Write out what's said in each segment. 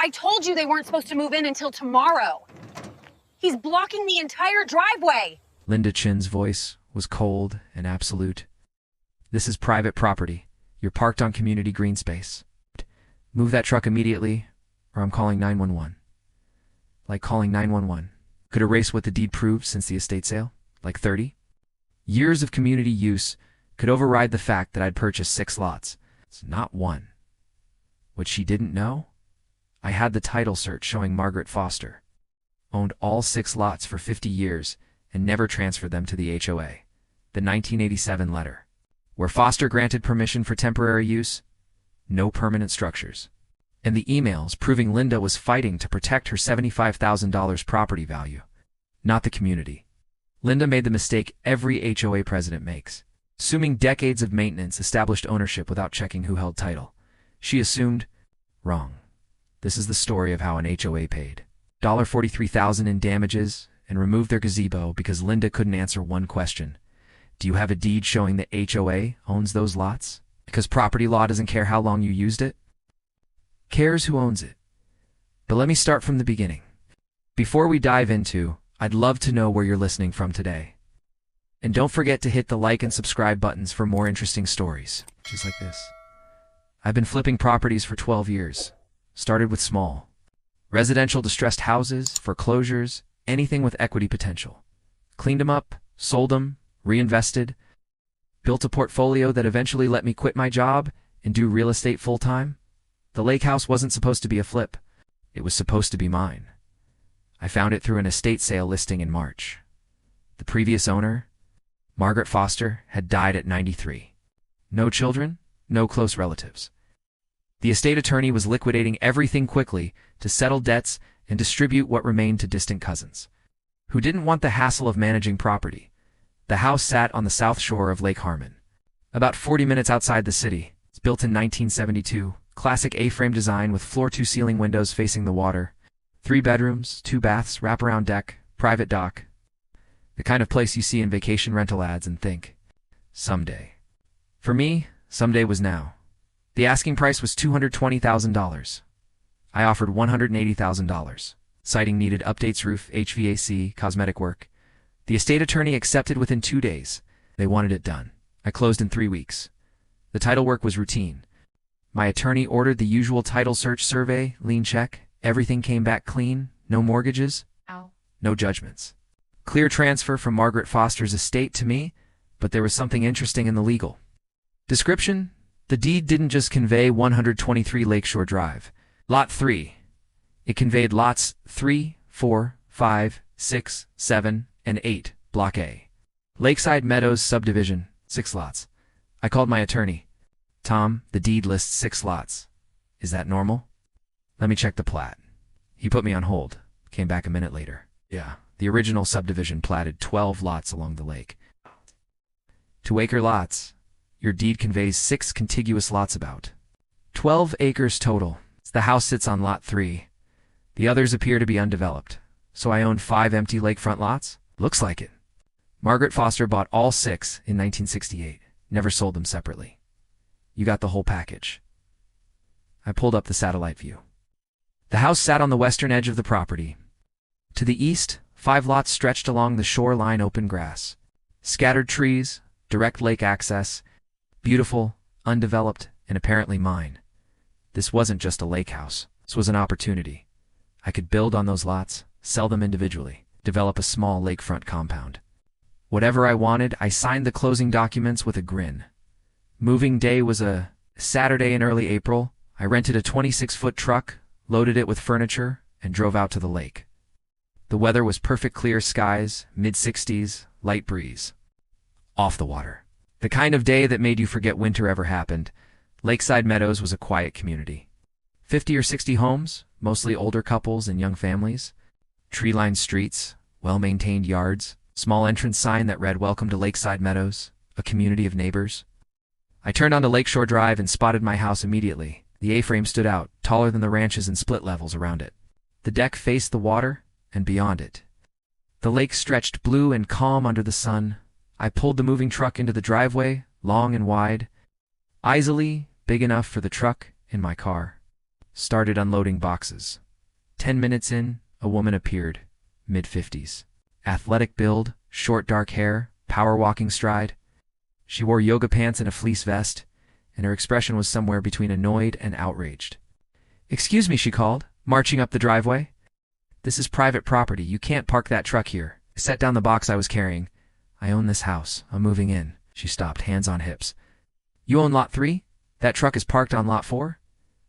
I told you they weren't supposed to move in until tomorrow. He's blocking the entire driveway. Linda Chin's voice was cold and absolute. This is private property. You're parked on community green space. Move that truck immediately, or I'm calling 911. Like calling 911. Could erase what the deed proved since the estate sale? Like 30? Years of community use could override the fact that I'd purchased 6 lots. It's not one. What she didn't know? I had the title search showing Margaret Foster owned all 6 lots for 50 years and never transferred them to the HOA. The 1987 letter, where Foster granted permission for temporary use, no permanent structures. And the emails proving Linda was fighting to protect her $75,000 property value, not the community. Linda made the mistake every HOA president makes, assuming decades of maintenance established ownership without checking who held title. She assumed wrong. This is the story of how an HOA paid $43,000 in damages and removed their gazebo because Linda couldn't answer one question. Do you have a deed showing the HOA owns those lots? Because property law doesn't care how long you used it. Cares who owns it. But let me start from the beginning. Before we dive into, I'd love to know where you're listening from today. And don't forget to hit the like and subscribe buttons for more interesting stories, just like this. I've been flipping properties for 12 years. Started with small residential distressed houses, foreclosures, anything with equity potential. Cleaned them up, sold them, reinvested, built a portfolio that eventually let me quit my job and do real estate full-time. The lake house wasn't supposed to be a flip. It was supposed to be mine. I found it through an estate sale listing in March. The previous owner, Margaret Foster, had died at 93. No children, no close relatives. The estate attorney was liquidating everything quickly to settle debts and distribute what remained to distant cousins, who didn't want the hassle of managing property. The house sat on the south shore of Lake Harmon, about 40 minutes outside the city. It's built in 1972, classic A-frame design with floor-to-ceiling windows facing the water, 3 bedrooms, 2 baths, wraparound deck, private dock. The kind of place you see in vacation rental ads and think, someday. For me, someday was now. The asking price was $220,000. I offered $180,000, citing needed updates, roof, HVAC, cosmetic work. The estate attorney accepted within 2 days. They wanted it done. I closed in 3 weeks. The title work was routine. My attorney ordered the usual title search survey, lien check. Everything came back clean, no mortgages, no judgments. Clear transfer from Margaret Foster's estate to me, but there was something interesting in the legal description. The deed didn't just convey 123 Lakeshore Drive, Lot 3. It conveyed lots 3, 4, 5, 6, 7, and 8, Block A. Lakeside Meadows subdivision, 6 lots. I called my attorney. Tom, the deed lists 6 lots. Is that normal? Let me check the plat. He put me on hold. Came back a minute later. Yeah, the original subdivision platted 12 lots along the lake. 2-acre lots. Your deed conveys 6 contiguous lots, about 12 acres total. The house sits on lot 3. The others appear to be undeveloped. So I own 5 empty lakefront lots? Looks like it. Margaret Foster bought all 6 in 1968. Never sold them separately. You got the whole package. I pulled up the satellite view. The house sat on the western edge of the property. To the east, 5 lots stretched along the shoreline, open grass. Scattered trees, direct lake access. Beautiful, undeveloped, and apparently mine. This wasn't just a lake house. This was an opportunity. I could build on those lots, sell them individually, develop a small lakefront compound. Whatever I wanted, I signed the closing documents with a grin. Moving day was a Saturday in early April. I rented a 26-foot truck, loaded it with furniture, and drove out to the lake. The weather was perfect, clear skies, mid-60s, light breeze. Off the water. The kind of day that made you forget winter ever happened. Lakeside Meadows was a quiet community. 50 or 60 homes, mostly older couples and young families. Tree-lined streets, well-maintained yards, small entrance sign that read "Welcome to Lakeside Meadows, a community of neighbors." I turned onto Lakeshore Drive and spotted my house immediately. The A-frame stood out, taller than the ranches and split levels around it. The deck faced the water, and beyond it, the lake stretched blue and calm under the sun. I pulled the moving truck into the driveway, long and wide, easily big enough for the truck in my car. started unloading boxes. 10 minutes in, a woman appeared, mid-50s. Athletic build, short dark hair, power walking stride. She wore yoga pants and a fleece vest, and her expression was somewhere between annoyed and outraged. "Excuse me," she called, marching up the driveway. "This is private property. You can't park that truck here." I set down the box I was carrying. "I own this house. I'm moving in." She stopped, hands on hips. "You own lot 3? That truck is parked on lot 4?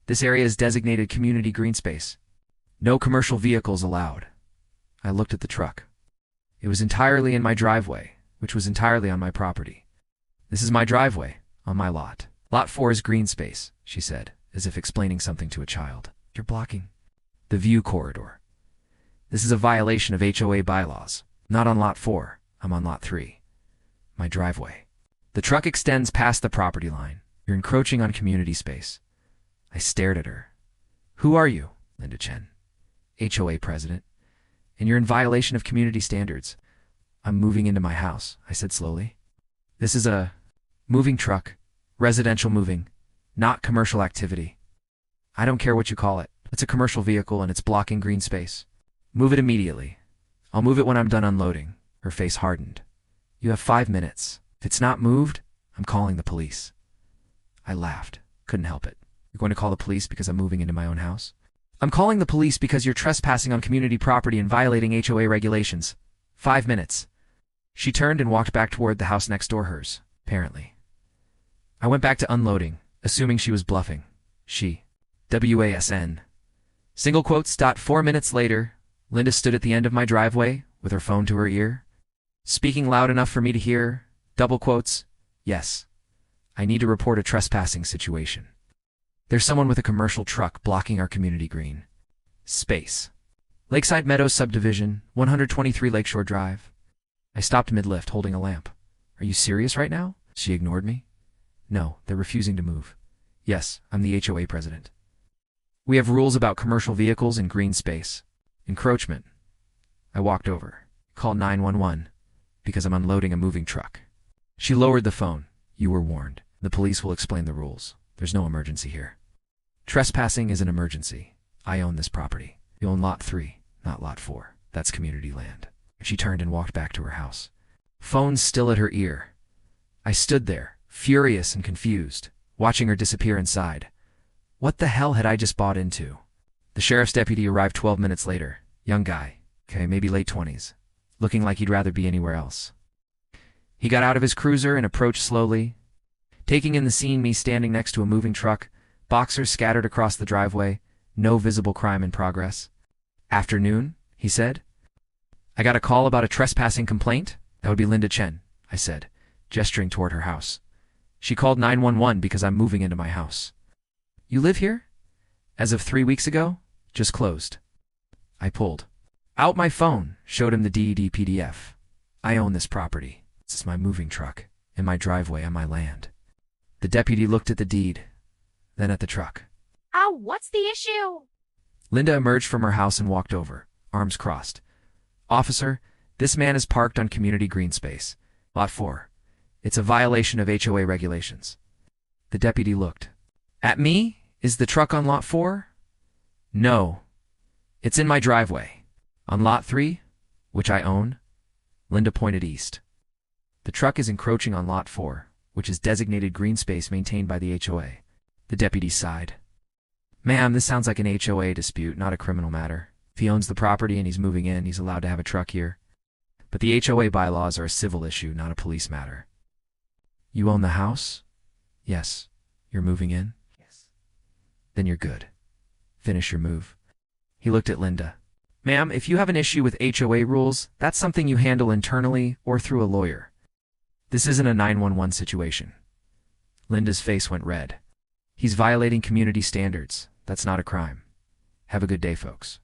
This area is designated community green space. No commercial vehicles allowed." I looked at the truck. It was entirely in my driveway, which was entirely on my property. "This is my driveway, on my lot. Lot 4 is green space," she said, as if explaining something to a child. "You're blocking the view corridor. This is a violation of HOA bylaws. Not on lot 4, I'm on lot 3. My driveway. The truck extends past the property line. You're encroaching on community space." I stared at her. "Who are you?" "Linda Chen, HOA president. And you're in violation of community standards." "I'm moving into my house," I said slowly. "This is a moving truck, residential moving, not commercial activity. I don't care what you call it. It's a commercial vehicle and it's blocking green space. Move it immediately. I'll move it when I'm done unloading." Her face hardened. "You have 5 minutes. If it's not moved, I'm calling the police." I laughed. Couldn't help it. "You're going to call the police because I'm moving into my own house?" "I'm calling the police because you're trespassing on community property and violating HOA regulations. 5 minutes." She turned and walked back toward the house next door, hers, apparently. I went back to unloading, assuming she was bluffing. She. WASN. Single quotes. 4 minutes later, Linda stood at the end of my driveway with her phone to her ear, speaking loud enough for me to hear. Double quotes. "Yes. I need to report a trespassing situation. There's someone with a commercial truck blocking our community green space. Lakeside Meadows Subdivision, 123 Lakeshore Drive." I stopped mid-lift, holding a lamp. "Are you serious right now?" She ignored me. "No, they're refusing to move." "Yes, I'm the HOA president. We have rules about commercial vehicles in green space. Encroachment." I walked over. "Call 911, because I'm unloading a moving truck." She lowered the phone. "You were warned. The police will explain the rules. There's no emergency here. Trespassing is an emergency. I own this property. You own lot 3, not lot 4. That's community land." She turned and walked back to her house. Phone still at her ear. I stood there, furious and confused, watching her disappear inside. What the hell had I just bought into? The sheriff's deputy arrived 12 minutes later. Young guy, maybe late 20s, looking like he'd rather be anywhere else. He got out of his cruiser and approached slowly, taking in the scene, me standing next to a moving truck, boxers scattered across the driveway, no visible crime in progress. "Afternoon," he said. "I got a call about a trespassing complaint." "That would be Linda Chen," I said, gesturing toward her house. "She called 911 because I'm moving into my house." "You live here?" "As of 3 weeks ago. Just closed." I pulled out my phone, showed him the DED PDF. "I own this property. This is my moving truck, in my driveway on my land." The deputy looked at the deed, then at the truck. What's the issue?" Linda emerged from her house and walked over, arms crossed. "Officer, this man is parked on community green space. Lot 4. It's a violation of HOA regulations." The deputy looked at me. "Is the truck on lot 4? "No. It's in my driveway. On lot 3, which I own." Linda pointed east. "The truck is encroaching on lot 4, which is designated green space maintained by the HOA." The deputy sighed. "Ma'am, this sounds like an HOA dispute, not a criminal matter. If he owns the property and he's moving in, he's allowed to have a truck here. But the HOA bylaws are a civil issue, not a police matter." "You own the house?" "Yes." "You're moving in?" "Yes." "Then you're good. Finish your move." He looked at Linda. "Ma'am, if you have an issue with HOA rules, that's something you handle internally or through a lawyer. This isn't a 911 situation." Linda's face went red. "He's violating community standards. That's not a crime. Have a good day, folks."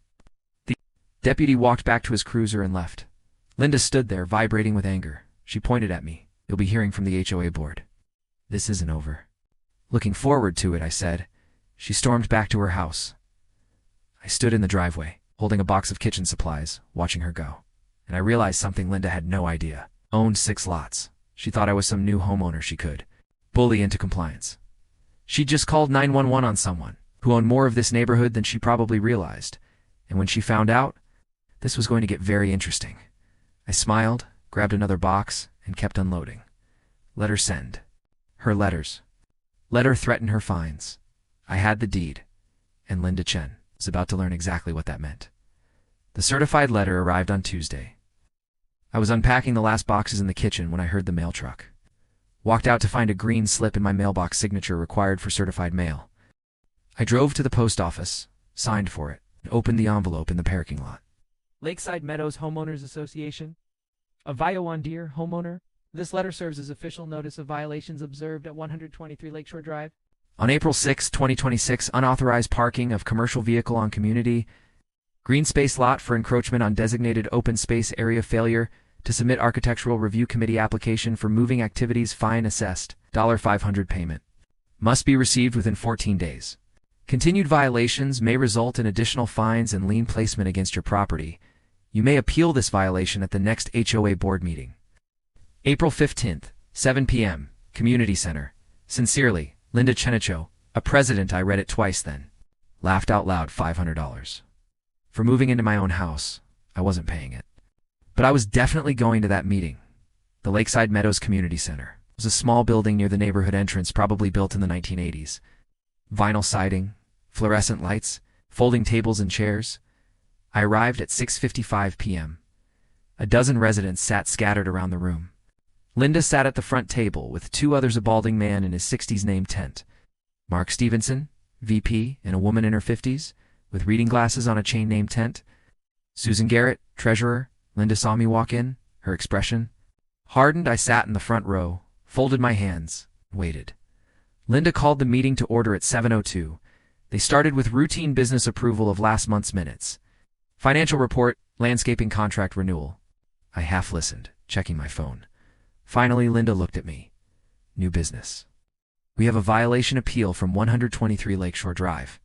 The deputy walked back to his cruiser and left. Linda stood there, vibrating with anger. She pointed at me. "You'll be hearing from the HOA board. This isn't over." "Looking forward to it," I said. She stormed back to her house. I stood in the driveway, holding a box of kitchen supplies, watching her go. And I realized something Linda had no idea. Owned 6 lots. She thought I was some new homeowner she could bully into compliance. She'd just called 911 on someone. who owned more of this neighborhood than she probably realized. And when she found out, this was going to get very interesting. I smiled, grabbed another box, and kept unloading. Letter send. Her letters. Letter threatened her fines. I had the deed. And Linda Chen was about to learn exactly what that meant. The certified letter arrived on Tuesday. I was unpacking the last boxes in the kitchen when I heard the mail truck. Walked out to find a green slip in my mailbox signature required for certified mail. I drove to the post office, signed for it, and opened the envelope in the parking lot. Lakeside Meadows Homeowners Association. A Deer homeowner. This letter serves as official notice of violations observed at 123 Lakeshore Drive. On April 6, 2026, unauthorized parking of commercial vehicle on community green space lot for encroachment on designated open space area, failure to submit architectural review committee application for moving activities, fine assessed, $500 payment. Must be received within 14 days. Continued violations may result in additional fines and lien placement against your property. You may appeal this violation at the next HOA board meeting. April 15th, 7 p.m., Community Center. Sincerely, Linda Chenicho, a president. I read it twice then. Laughed out loud. $500. For moving into my own house, I wasn't paying it. But I was definitely going to that meeting. The Lakeside Meadows Community Center was a small building near the neighborhood entrance, probably built in the 1980s. Vinyl siding, fluorescent lights, folding tables and chairs. I arrived at 6:55 p.m. A dozen residents sat scattered around the room. Linda sat at the front table with two others, a balding man in his 60s named Tent, Mark Stevenson, VP, and a woman in her 50s, with reading glasses on a chain named Tent. Susan Garrett, treasurer. Linda saw me walk in, her expression hardened. I sat in the front row, folded my hands, waited. Linda called the meeting to order at 7:02. They started with routine business approval of last month's minutes. Financial report, landscaping contract renewal. I half listened, checking my phone. Finally, Linda looked at me. New business. We have a violation appeal from 123 Lakeshore Drive.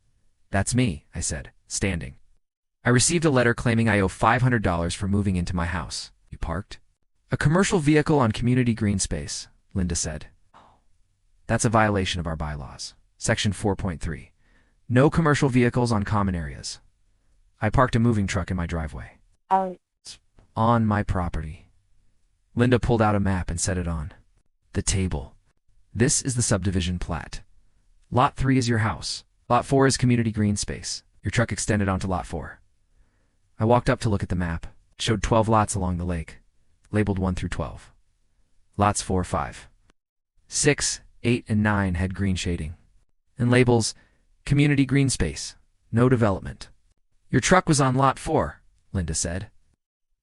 That's me, I said, standing. I received a letter claiming I owe $500 for moving into my house. You parked a commercial vehicle on community green space, Linda said. That's a violation of our bylaws. Section 4.3. No commercial vehicles on common areas. I parked a moving truck in my driveway. It's on my property. Linda pulled out a map and set it on the table. This is the subdivision plat. Lot 3 is your house. Lot 4 is community green space. Your truck extended onto Lot 4. I walked up to look at the map. It showed 12 lots along the lake, labeled 1 through 12. Lots 4, 5, 6, 8, and 9 had green shading. And labels, community green space, no development. Your truck was on Lot 4, Linda said.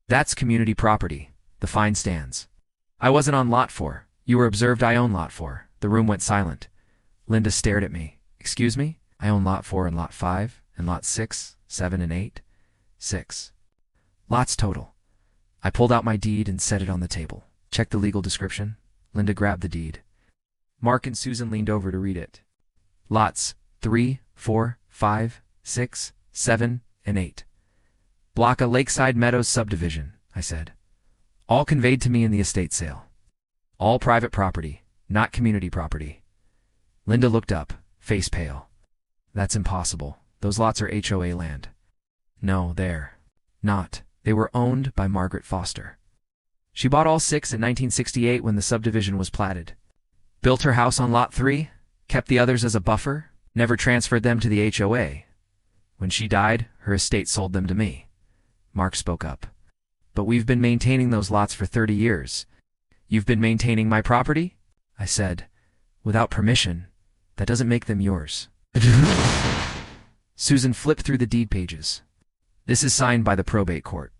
That's community property. The fine stands. I wasn't on Lot 4. You were observed. I own Lot 4. The room went silent. Linda stared at me. Excuse me? I own Lot 4 and Lot 5, and Lot 6, 7, and 8. 6 lots total. I pulled out my deed and set it on the table. Check the legal description. Linda grabbed the deed. Mark and Susan leaned over to read it. Lots 3, 4, 5, 6, 7, and 8. Block a Lakeside Meadows subdivision, I said. All conveyed to me in the estate sale. All private property, not community property. Linda looked up, face pale. That's impossible. Those lots are HOA land. No, they're not. They were owned by Margaret Foster. She bought all 6 in 1968 when the subdivision was platted. Built her house on Lot 3, kept the others as a buffer, never transferred them to the HOA. When she died, her estate sold them to me. Mark spoke up. But we've been maintaining those lots for 30 years. You've been maintaining my property? I said. Without permission. That doesn't make them yours. Susan flipped through the deed pages. This is signed by the probate court.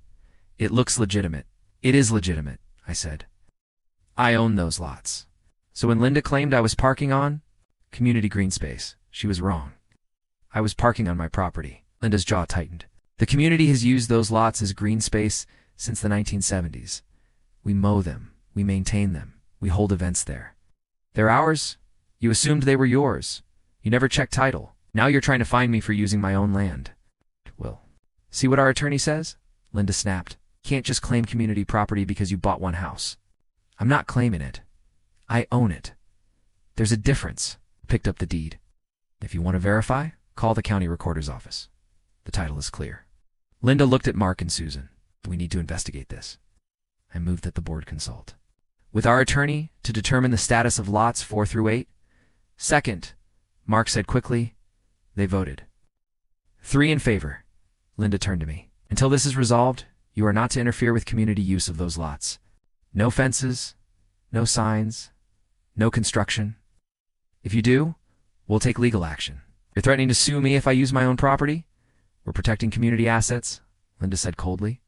It looks legitimate. It is legitimate, I said. I own those lots. So when Linda claimed I was parking on community green space, she was wrong. I was parking on my property. Linda's jaw tightened. The community has used those lots as green space since the 1970s. We mow them. We maintain them. We hold events there. They're ours. You assumed they were yours. You never checked title. Now you're trying to find me for using my own land. Well, see what our attorney says? Linda snapped. Can't just claim community property because you bought one house. I'm not claiming it. I own it. There's a difference. Picked up the deed. If you want to verify, Call the county recorder's office. The title is clear. Linda looked at Mark and Susan. We need to investigate this. I moved that the board consult with our attorney to determine the status of lots 4 through 8. Second, Mark said quickly. They voted. 3 in favor. Linda turned to me. Until this is resolved, you are not to interfere with community use of those lots. No fences, no signs, no construction. If you do, we'll take legal action. You're threatening to sue me if I use my own property? We're protecting community assets, Linda said coldly.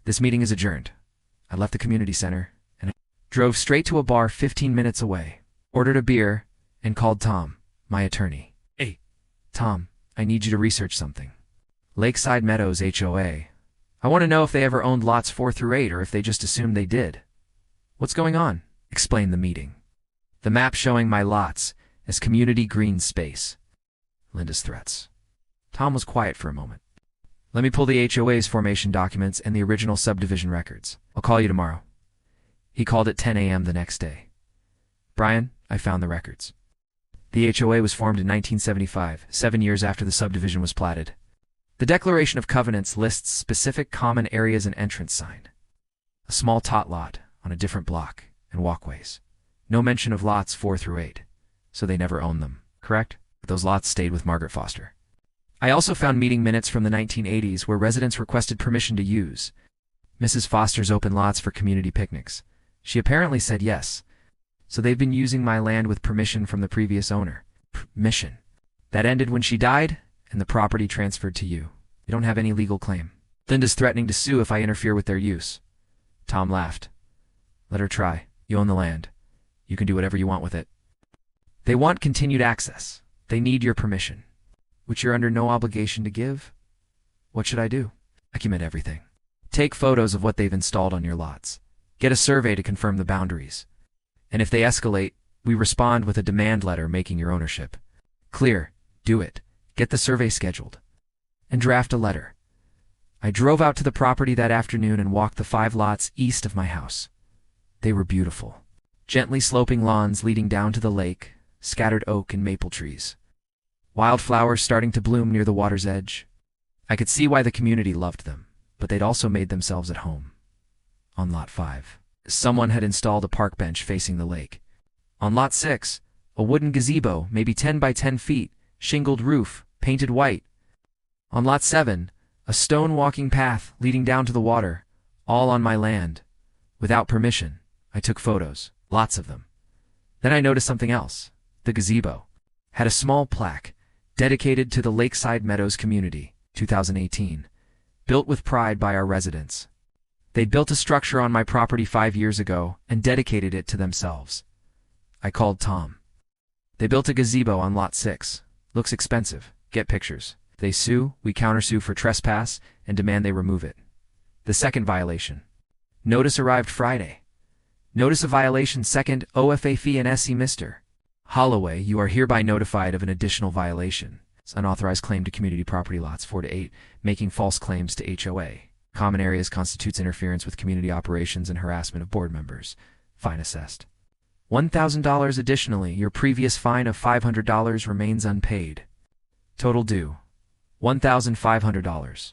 This meeting is adjourned. I left the community center and drove straight to a bar 15 minutes away, ordered a beer, and called Tom, my attorney. Hey, Tom, I need you to research something. Lakeside Meadows HOA. I want to know if they ever owned lots 4 through 8 or if they just assumed they did. What's going on? Explain the meeting. The map showing my lots as community green space. Linda's threats. Tom was quiet for a moment. Let me pull the HOA's formation documents and the original subdivision records. I'll call you tomorrow. He called at 10 a.m. the next day. Brian, I found the records. The HOA was formed in 1975, 7 years after the subdivision was platted. The Declaration of Covenants lists specific common areas and entrance sign. A small tot lot on a different block and walkways. No mention of lots 4 through 8, so they never owned them, correct? Those lots stayed with Margaret Foster. I also found meeting minutes from the 1980s where residents requested permission to use Mrs. Foster's open lots for community picnics. She apparently said yes, so they've been using my land with permission from the previous owner. Permission. That ended when she died, and the property transferred to you. You don't have any legal claim. Linda's threatening to sue if I interfere with their use. Tom laughed. Let her try. You own the land. You can do whatever you want with it. They want continued access. They need your permission, which you're under no obligation to give. What should I do? Document everything. Take photos of what they've installed on your lots. Get a survey to confirm the boundaries. And if they escalate, we respond with a demand letter making your ownership clear. Do it. Get the survey scheduled. And draft a letter. I drove out to the property that afternoon and walked the 5 lots east of my house. They were beautiful. Gently sloping lawns leading down to the lake, scattered oak and maple trees. Wildflowers starting to bloom near the water's edge. I could see why the community loved them, but they'd also made themselves at home. On Lot 5, someone had installed a park bench facing the lake. On Lot 6, a wooden gazebo, maybe 10 by 10 feet, shingled roof, painted white. On Lot 7, a stone walking path leading down to the water, all on my land. Without permission, I took photos, lots of them. Then I noticed something else. The gazebo had a small plaque dedicated to the Lakeside Meadows community, 2018, built with pride by our residents. They built a structure on my property 5 years ago and dedicated it to themselves. I called Tom. They built a gazebo on Lot 6. Looks expensive. Get pictures. They sue, we countersue for trespass, and demand they remove it. The second violation. Notice arrived Friday. Notice of violation second OFA fee and SC Mr. Holloway, you are hereby notified of an additional violation. It's unauthorized claim to community property lots 4 to 8, making false claims to HOA. Common areas constitutes interference with community operations and harassment of board members. Fine assessed. $1,000 additionally, your previous fine of $500 remains unpaid. Total due. $1,500.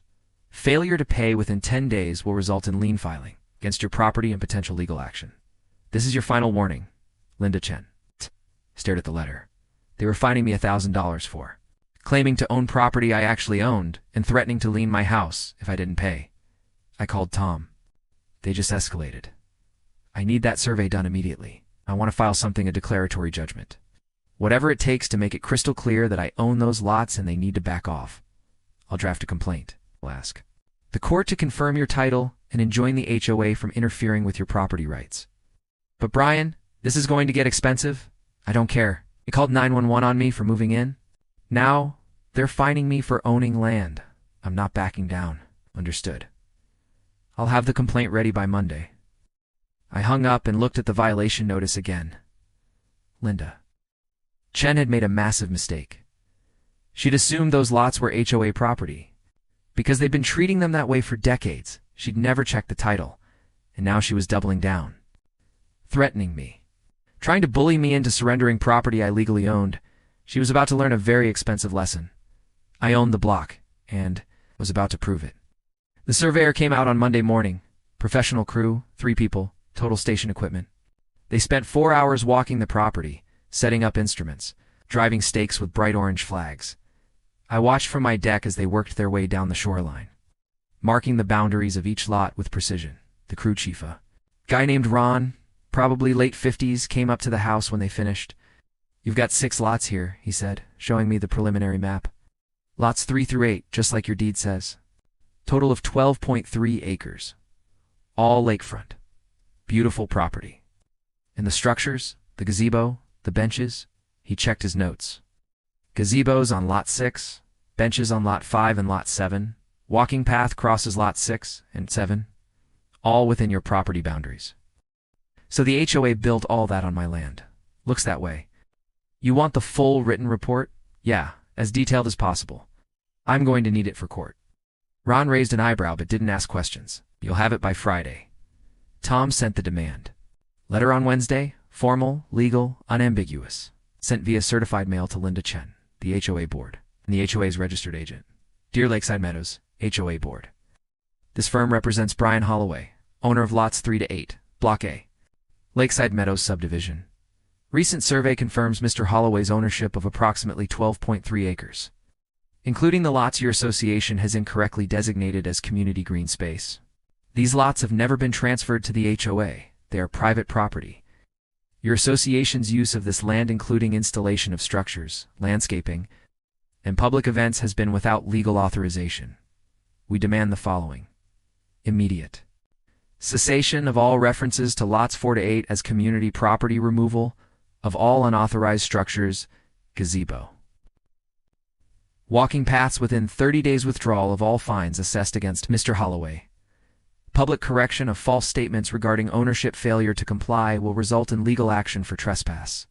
Failure to pay within 10 days will result in lien filing against your property and potential legal action. This is your final warning. Linda Chen. Stared at the letter. They were fining me $1,000 for claiming to own property I actually owned and threatening to lien my house if I didn't pay. I called Tom. They just escalated. I need that survey done immediately. I want to file something a declaratory judgment. Whatever it takes to make it crystal clear that I own those lots and they need to back off. I'll draft a complaint. I'll ask the court to confirm your title and enjoin the HOA from interfering with your property rights. But Brian, this is going to get expensive. I don't care. They called 911 on me for moving in. Now, they're fining me for owning land. I'm not backing down. Understood. I'll have the complaint ready by Monday. I hung up and looked at the violation notice again. Linda. Chen had made a massive mistake. She'd assumed those lots were HOA property. Because they'd been treating them that way for decades, she'd never checked the title, and now she was doubling down. Threatening me. Trying to bully me into surrendering property I legally owned. She was about to learn a very expensive lesson. I owned the block, and was about to prove it. The surveyor came out on Monday morning. Professional crew, 3 people, total station equipment. They spent 4 hours walking the property, setting up instruments, driving stakes with bright orange flags. I watched from my deck as they worked their way down the shoreline, marking the boundaries of each lot with precision. The crew chief, a guy named Ron, probably late 50s, came up to the house when they finished. "You've got 6 lots here," he said, showing me the preliminary map. "Lots 3 through 8, just like your deed says. Total of 12.3 acres. All lakefront. Beautiful property. And the structures, the gazebo, the benches," he checked his notes. "Gazebos on lot 6, benches on lot 5 and lot 7, walking path crosses lot 6 and 7, all within your property boundaries. So the HOA built all that on my land. Looks that way. You want the full written report? Yeah, as detailed as possible. I'm going to need it for court." Ron raised an eyebrow but didn't ask questions. "You'll have it by Friday." Tom sent the demand. Letter on Wednesday, formal, legal, unambiguous. Sent via certified mail to Linda Chen, the HOA board, and the HOA's registered agent. "Dear Lakeside Meadows, HOA board. This firm represents Brian Holloway, owner of lots 3 to 8, Block A, Lakeside Meadows subdivision. Recent survey confirms Mr. Holloway's ownership of approximately 12.3 acres, including the lots your association has incorrectly designated as community green space. These lots have never been transferred to the HOA. They are private property. Your association's use of this land, including installation of structures, landscaping, and public events, has been without legal authorization. We demand the following: immediate cessation of all references to lots 4 to 8 as community property, removal of all unauthorized structures, gazebo, walking paths within 30 days, withdrawal of all fines assessed against Mr. Holloway. Public correction of false statements regarding ownership. Failure to comply will result in legal action for trespass,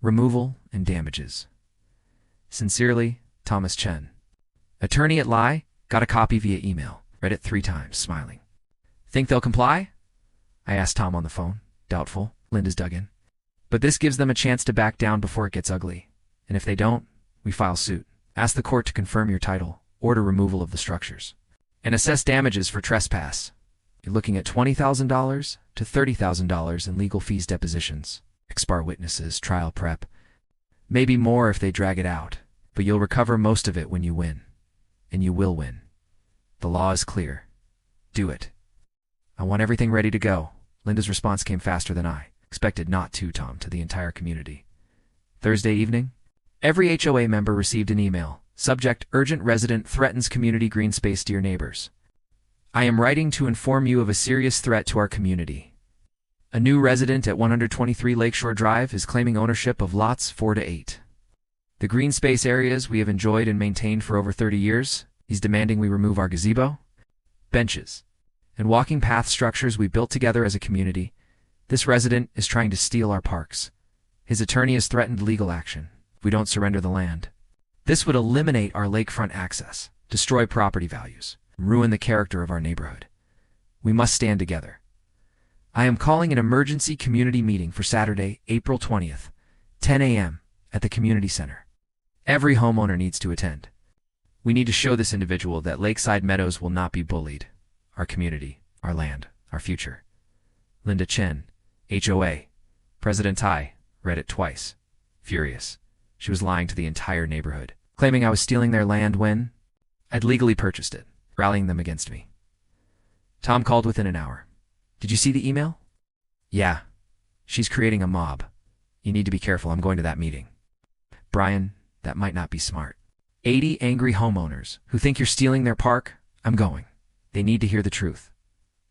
removal, and damages. Sincerely, Thomas Chen, attorney at Lai. Got a copy via email. Read it 3 times, smiling. "Think they'll comply?" I asked Tom on the phone. "Doubtful." Linda's dug in. "But this gives them a chance to back down before it gets ugly. And if they don't, we file suit. Ask the court to confirm your title, order removal of the structures, and assess damages for trespass. You're looking at $20,000 to $30,000 in legal fees, depositions, expar witnesses, trial prep. Maybe more if they drag it out, but you'll recover most of it when you win. And you will win. The law is clear. Do it." "I want everything ready to go." Linda's response came faster than I expected. "Not to, Tom, to the entire community." Thursday evening, every HOA member received an email. Subject: urgent resident threatens community green space. Dear neighbors, I am writing to inform you of a serious threat to our community. A new resident at 123 Lakeshore Drive is claiming ownership of lots 4 to 8. The green space areas we have enjoyed and maintained for over 30 years. He's demanding we remove our gazebo, benches, and walking path structures we built together as a community. This resident is trying to steal our parks. His attorney has threatened legal action if we don't surrender the land. This would eliminate our lakefront access, destroy property values, ruin the character of our neighborhood. We must stand together. I am calling an emergency community meeting for Saturday, April 20th, 10 a.m. at the community center. Every homeowner needs to attend. We need to show this individual that Lakeside Meadows will not be bullied. Our community, our land, our future. Linda Chen, HOA. President Tai. Read it twice. Furious. She was lying to the entire neighborhood, claiming I was stealing their land when I'd legally purchased it, rallying them against me. Tom called within an hour. "Did you see the email?" "Yeah. She's creating a mob. You need to be careful. I'm going to that meeting." "Brian, that might not be smart. 80 angry homeowners who think you're stealing their park. I'm going. They need to hear the truth."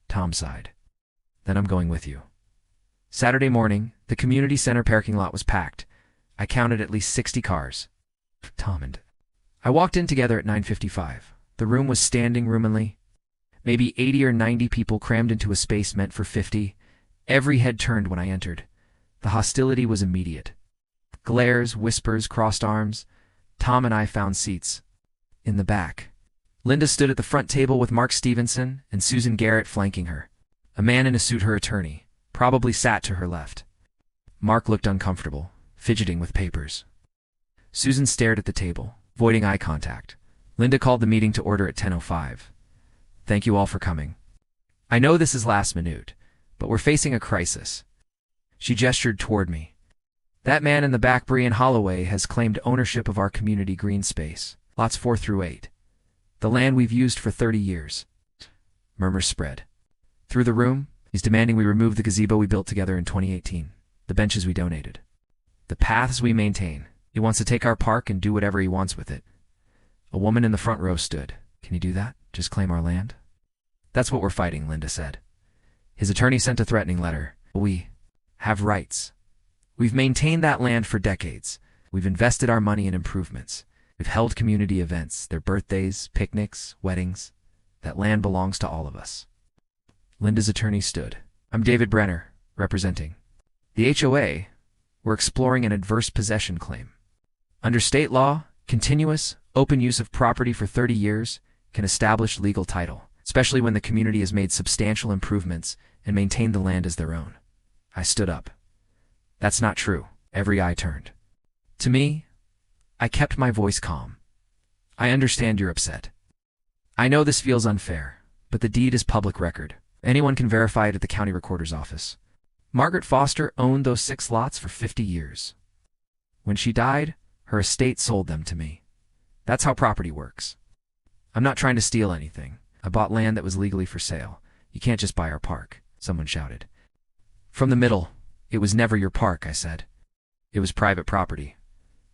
Tom sighed. "Then I'm going with you." Saturday morning, the community center parking lot was packed. I counted at least 60 cars. Tom and I walked in together at 9:55. The room was standing room only. Maybe 80 or 90 people crammed into a space meant for 50. Every head turned when I entered. The hostility was immediate. Glares, whispers, crossed arms. Tom and I found seats in the back. Linda stood at the front table with Mark Stevenson and Susan Garrett flanking her. A man in a suit, her attorney, probably sat to her left. Mark looked uncomfortable, fidgeting with papers. Susan stared at the table, Avoiding eye contact, Linda called the meeting to order at 10:05. Thank you all for coming. I know this is last minute, but we're facing a crisis. She gestured toward me. That man in the back, Brian Holloway, has claimed ownership of our community green space, lots 4 through 8. The land we've used for 30 years. Murmurs spread. Through the room, he's demanding we remove the gazebo we built together in 2018, the benches we donated, the paths we maintain. He wants to take our park and do whatever he wants with it. A woman in the front row stood. Can he do that? Just claim our land? That's what we're fighting, Linda said. His attorney sent a threatening letter. We have rights. We've maintained that land for decades. We've invested our money in improvements. We've held community events, their birthdays, picnics, weddings. That land belongs to all of us. Linda's attorney stood. I'm David Brenner, representing the HOA. We're exploring an adverse possession claim. Under state law, continuous, open use of property for 30 years can establish legal title, especially when the community has made substantial improvements and maintained the land as their own. I stood up. That's not true. Every eye turned to me. I kept my voice calm. I understand you're upset. I know this feels unfair, but the deed is public record. Anyone can verify it at the county recorder's office. Margaret Foster owned those 6 lots for 50 years. When she died, her estate sold them to me. That's how property works. I'm not trying to steal anything. I bought land that was legally for sale. You can't just buy our park, someone shouted. From the middle, it was never your park, I said. It was private property.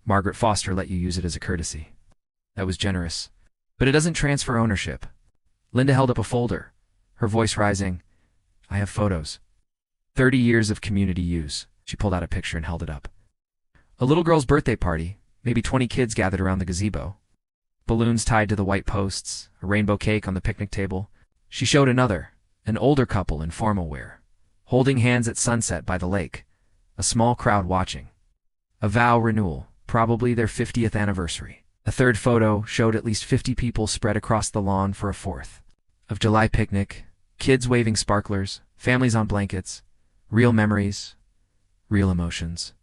Margaret Foster let you use it as a courtesy. That was generous. But it doesn't transfer ownership. Linda held up a folder, her voice rising. I have photos. 30 years of community use. She pulled out a picture and held it up. A little girl's birthday party, maybe 20 kids gathered around the gazebo. Balloons tied to the white posts, a rainbow cake on the picnic table. She showed another, an older couple in formal wear, holding hands at sunset by the lake, a small crowd watching. A vow renewal, probably their 50th anniversary. A third photo showed at least 50 people spread across the lawn for a 4th of July picnic, kids waving sparklers, families on blankets, real memories, real emotions.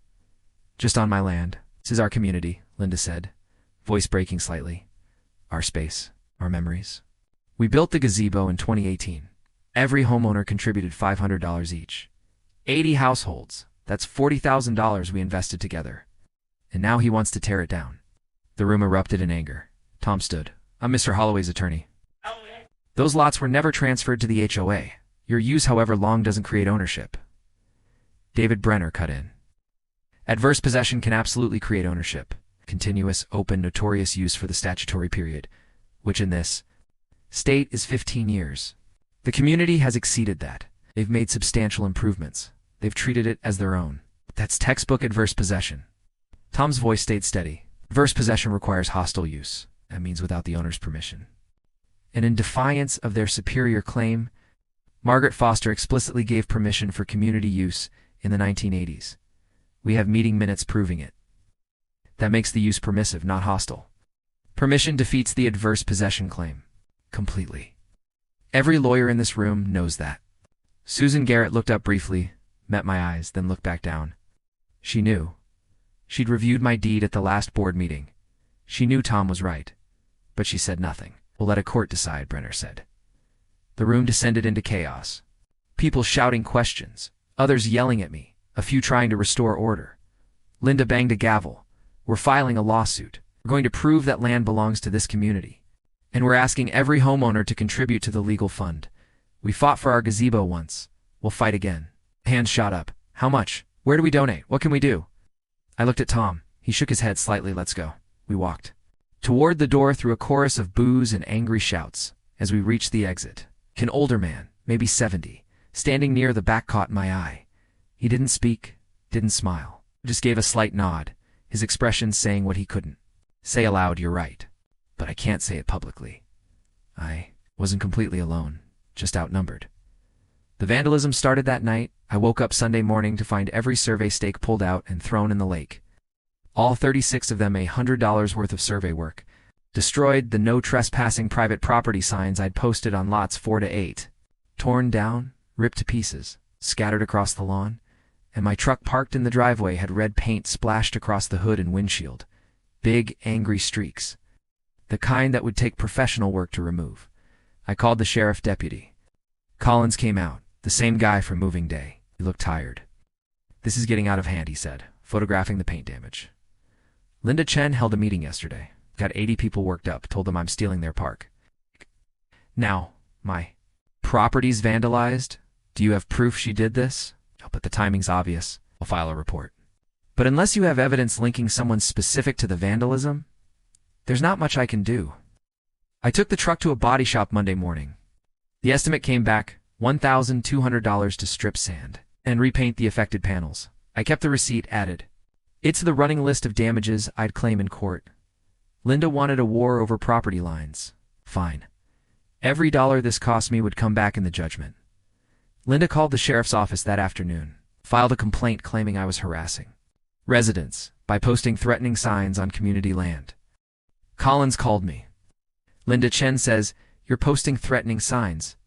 Just on my land. This is our community, Linda said, voice breaking slightly. Our space, our memories. We built the gazebo in 2018. Every homeowner contributed $500 each. 80 households. That's $40,000 we invested together. And now he wants to tear it down. The room erupted in anger. Tom stood. I'm Mr. Holloway's attorney. Those lots were never transferred to the HOA. Your use, however long, doesn't create ownership. David Brenner cut in. Adverse possession can absolutely create ownership. Continuous, open, notorious use for the statutory period, which in this state is 15 years. The community has exceeded that. They've made substantial improvements. They've treated it as their own. That's textbook adverse possession. Tom's voice stayed steady. Adverse possession requires hostile use. That means without the owner's permission. And in defiance of their superior claim, Margaret Foster explicitly gave permission for community use in the 1980s. We have meeting minutes proving it. That makes the use permissive, not hostile. Permission defeats the adverse possession claim. Completely. Every lawyer in this room knows that. Susan Garrett looked up briefly, met my eyes, then looked back down. She knew. She'd reviewed my deed at the last board meeting. She knew Tom was right. But she said nothing. We'll let a court decide, Brenner said. The room descended into chaos. People shouting questions, others yelling at me, a few trying to restore order. Linda banged a gavel. We're filing a lawsuit. We're going to prove that land belongs to this community. And we're asking every homeowner to contribute to the legal fund. We fought for our gazebo once. We'll fight again. Hands shot up. How much? Where do we donate? What can we do? I looked at Tom. He shook his head slightly. Let's go. We walked toward the door through a chorus of boos and angry shouts. As we reached the exit, an older man, maybe 70, standing near the back caught my eye. He didn't speak, didn't smile, just gave a slight nod, his expression saying what he couldn't say aloud. You're right, but I can't say it publicly. I wasn't completely alone, just outnumbered. The vandalism started that night. I woke up Sunday morning to find every survey stake pulled out and thrown in the lake. All 36 of them $100 worth of survey work. Destroyed the no trespassing private property signs I'd posted on lots 4 to 8. Torn down, ripped to pieces, scattered across the lawn, and my truck parked in the driveway had red paint splashed across the hood and windshield. big, angry streaks, the kind that would take professional work to remove. I called the sheriff deputy. Collins came out, the same guy from moving day. He looked tired. "This is getting out of hand," he said, photographing the paint damage. "Linda Chen held a meeting yesterday. Got 80 people worked up, told them I'm stealing their park. Now, my property's vandalized. Do you have proof she did this? Oh, but the timing's obvious. I'll file a report. But unless you have evidence linking someone specific to the vandalism, there's not much I can do." I took the truck to a body shop Monday morning. The estimate came back $1,200 to strip sand and repaint the affected panels. I kept the receipt, added it to the running list of damages I'd claim in court. Linda wanted a war over property lines. Fine. Every dollar this cost me would come back in the judgment. Linda called the sheriff's office that afternoon, filed a complaint claiming I was harassing residents by posting threatening signs on community land. Collins called me. "Linda Chen says, you're posting threatening signs."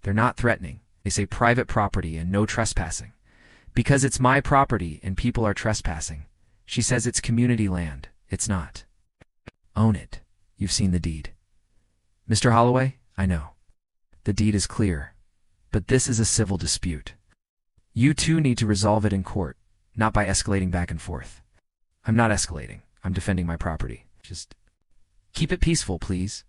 "They're not threatening. They say private property and no trespassing. Because it's my property and people are trespassing. She says it's community land. It's not." "Own it. You've seen the deed." "Mr. Holloway, I know. The deed is clear. But this is a civil dispute. You two need to resolve it in court, not by escalating back and forth." "I'm not escalating. I'm defending my property. Just keep it peaceful, please.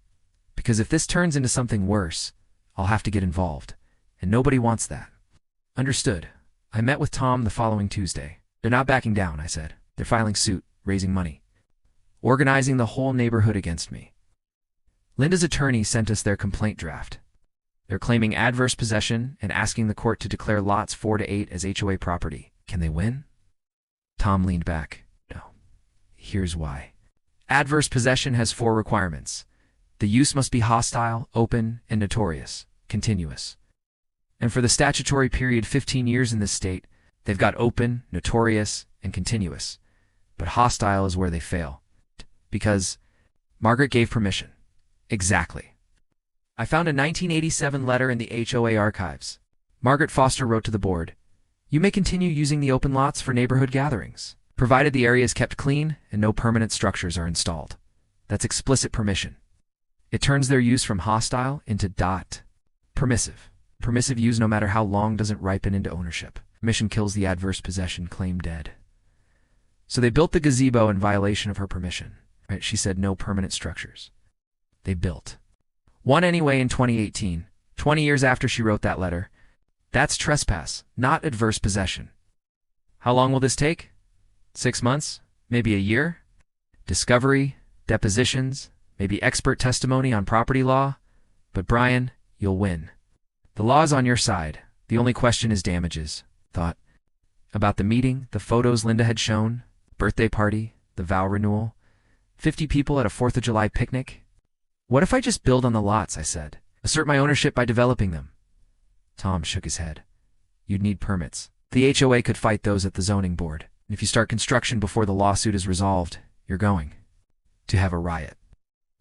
Because if this turns into something worse, I'll have to get involved. And nobody wants that." "Understood." I met with Tom the following Tuesday. "They're not backing down," I said. "They're filing suit, raising money, organizing the whole neighborhood against me." Linda's attorney sent us their complaint draft. They're claiming adverse possession and asking the court to declare lots 4 to 8 as HOA property. Can they win? Tom leaned back. "No. Here's why. Adverse possession has 4 requirements. The use must be hostile, open, and notorious, continuous. And for the statutory period 15 years in this state, they've got open, notorious, and continuous. But hostile is where they fail. Because Margaret gave permission." "Exactly." I found a 1987 letter in the HOA archives. Margaret Foster wrote to the board, "You may continue using the open lots for neighborhood gatherings, provided the area is kept clean and no permanent structures are installed." That's explicit permission. It turns their use from hostile into permissive. Permissive use, no matter how long, doesn't ripen into ownership. Permission kills the adverse possession claim dead. So they built the gazebo in violation of her permission. Right? She said no permanent structures. They built one anyway in 2018, 20 years after she wrote that letter. That's trespass, not adverse possession. How long will this take? 6 months? Maybe a year? Discovery, depositions, maybe expert testimony on property law? But Brian, you'll win. The law is on your side. The only question is damages. Thought about the meeting, the photos Linda had shown, birthday party, the vow renewal, 50 people at a 4th of July picnic. "What if I just build on the lots?" I said. "Assert my ownership by developing them." Tom shook his head. "You'd need permits. The HOA could fight those at the zoning board. And if you start construction before the lawsuit is resolved, you're going to have a riot.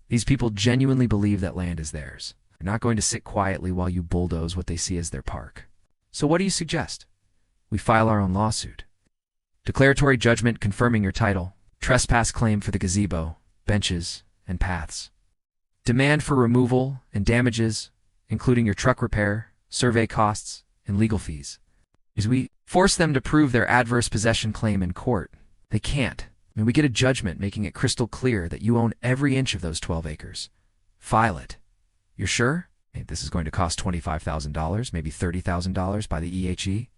These people genuinely believe that land is theirs. They're not going to sit quietly while you bulldoze what they see as their park. So what do you suggest? We file our own lawsuit. Declaratory judgment confirming your title, trespass claim for the gazebo, benches, and paths. Demand for removal and damages, including your truck repair, survey costs, and legal fees. As we force them to prove their adverse possession claim in court, they can't. We get a judgment making it crystal clear that you own every inch of those 12 acres. File it. You're sure? This is going to cost $25,000, maybe $30,000 by the EHE.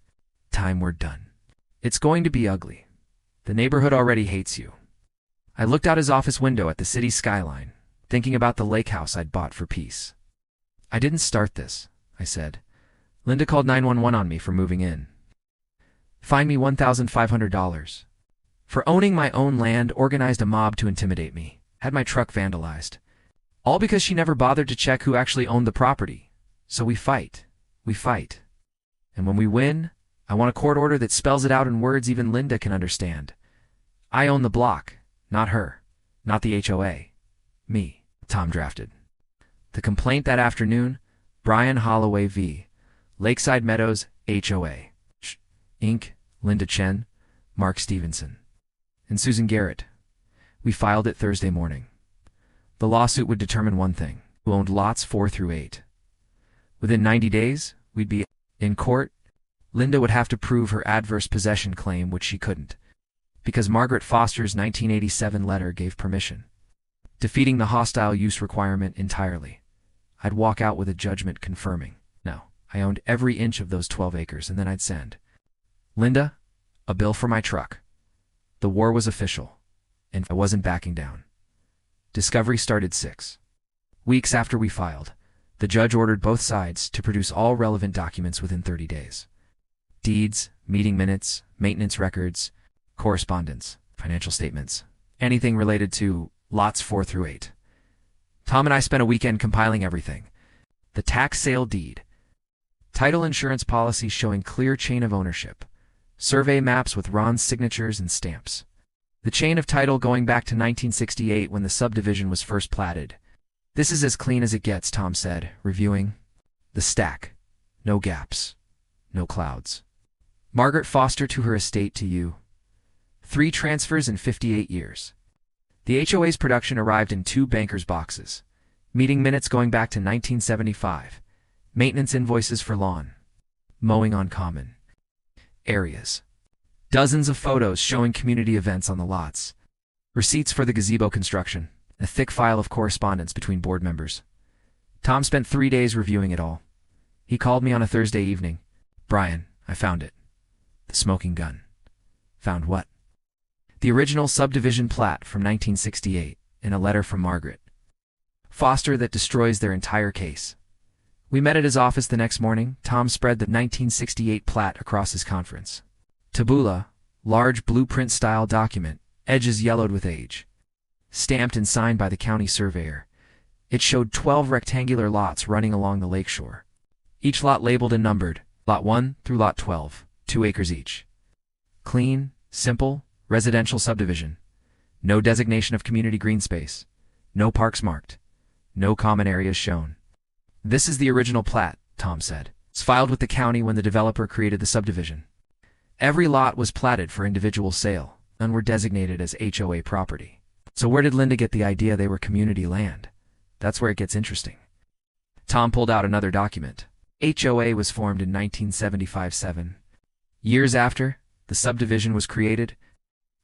Time we're done. It's going to be ugly. The neighborhood already hates you." I looked out his office window at the city skyline, thinking about the lake house I'd bought for peace. "I didn't start this," I said. "Linda called 911 on me for moving in. Fined me $1,500. For owning my own land, organized a mob to intimidate me, had my truck vandalized. All because she never bothered to check who actually owned the property. So we fight. We fight. And when we win, I want a court order that spells it out in words even Linda can understand. I own the block, not her, not the HOA. Me." Tom drafted the complaint that afternoon. Brian Holloway v. Lakeside Meadows HOA. Inc., Linda Chen, Mark Stevenson, and Susan Garrett. We filed it Thursday morning. The lawsuit would determine one thing: who owned lots 4 through 8. Within 90 days, we'd be in court. Linda would have to prove her adverse possession claim, which she couldn't, because Margaret Foster's 1987 letter gave permission, defeating the hostile use requirement entirely. I'd walk out with a judgment confirming, no, I owned every inch of those 12 acres, and then I'd send Linda a bill for my truck. The war was official, and I wasn't backing down. Discovery started 6 weeks after we filed. The judge ordered both sides to produce all relevant documents within 30 days. Deeds, meeting minutes, maintenance records, correspondence, financial statements, anything related to lots 4 through 8. Tom and I spent a weekend compiling everything. The tax sale deed, title insurance policy showing clear chain of ownership, survey maps with Ron's signatures and stamps. The chain of title going back to 1968 when the subdivision was first platted. This is as clean as it gets, Tom said, reviewing the stack. No gaps. No clouds. Margaret Foster to her estate to you. 3 transfers in 58 years. The HOA's production arrived in 2 banker's boxes. Meeting minutes going back to 1975. Maintenance invoices for lawn, mowing on common areas. Dozens of photos showing community events on the lots. Receipts for the gazebo construction. A thick file of correspondence between board members. Tom spent 3 days reviewing it all. He called me on a Thursday evening. Brian, I found it. The smoking gun. Found what? The original subdivision plat from 1968, in a letter from Margaret Foster that destroys their entire case. We met at his office the next morning. Tom spread the 1968 plat across his conference. Tabula, large blueprint-style document, edges yellowed with age. Stamped and signed by the county surveyor. It showed 12 rectangular lots running along the lakeshore. Each lot labeled and numbered, Lot 1 through Lot 12, 2 acres each. Clean, simple, residential subdivision. No designation of community green space. No parks marked. No common areas shown. This is the original plat, Tom said. It's filed with the county when the developer created the subdivision. Every lot was platted for individual sale. None were designated as HOA property. So where did Linda get the idea they were community land? That's where it gets interesting. Tom pulled out another document. HOA was formed in 1975-7. Years after, the subdivision was created.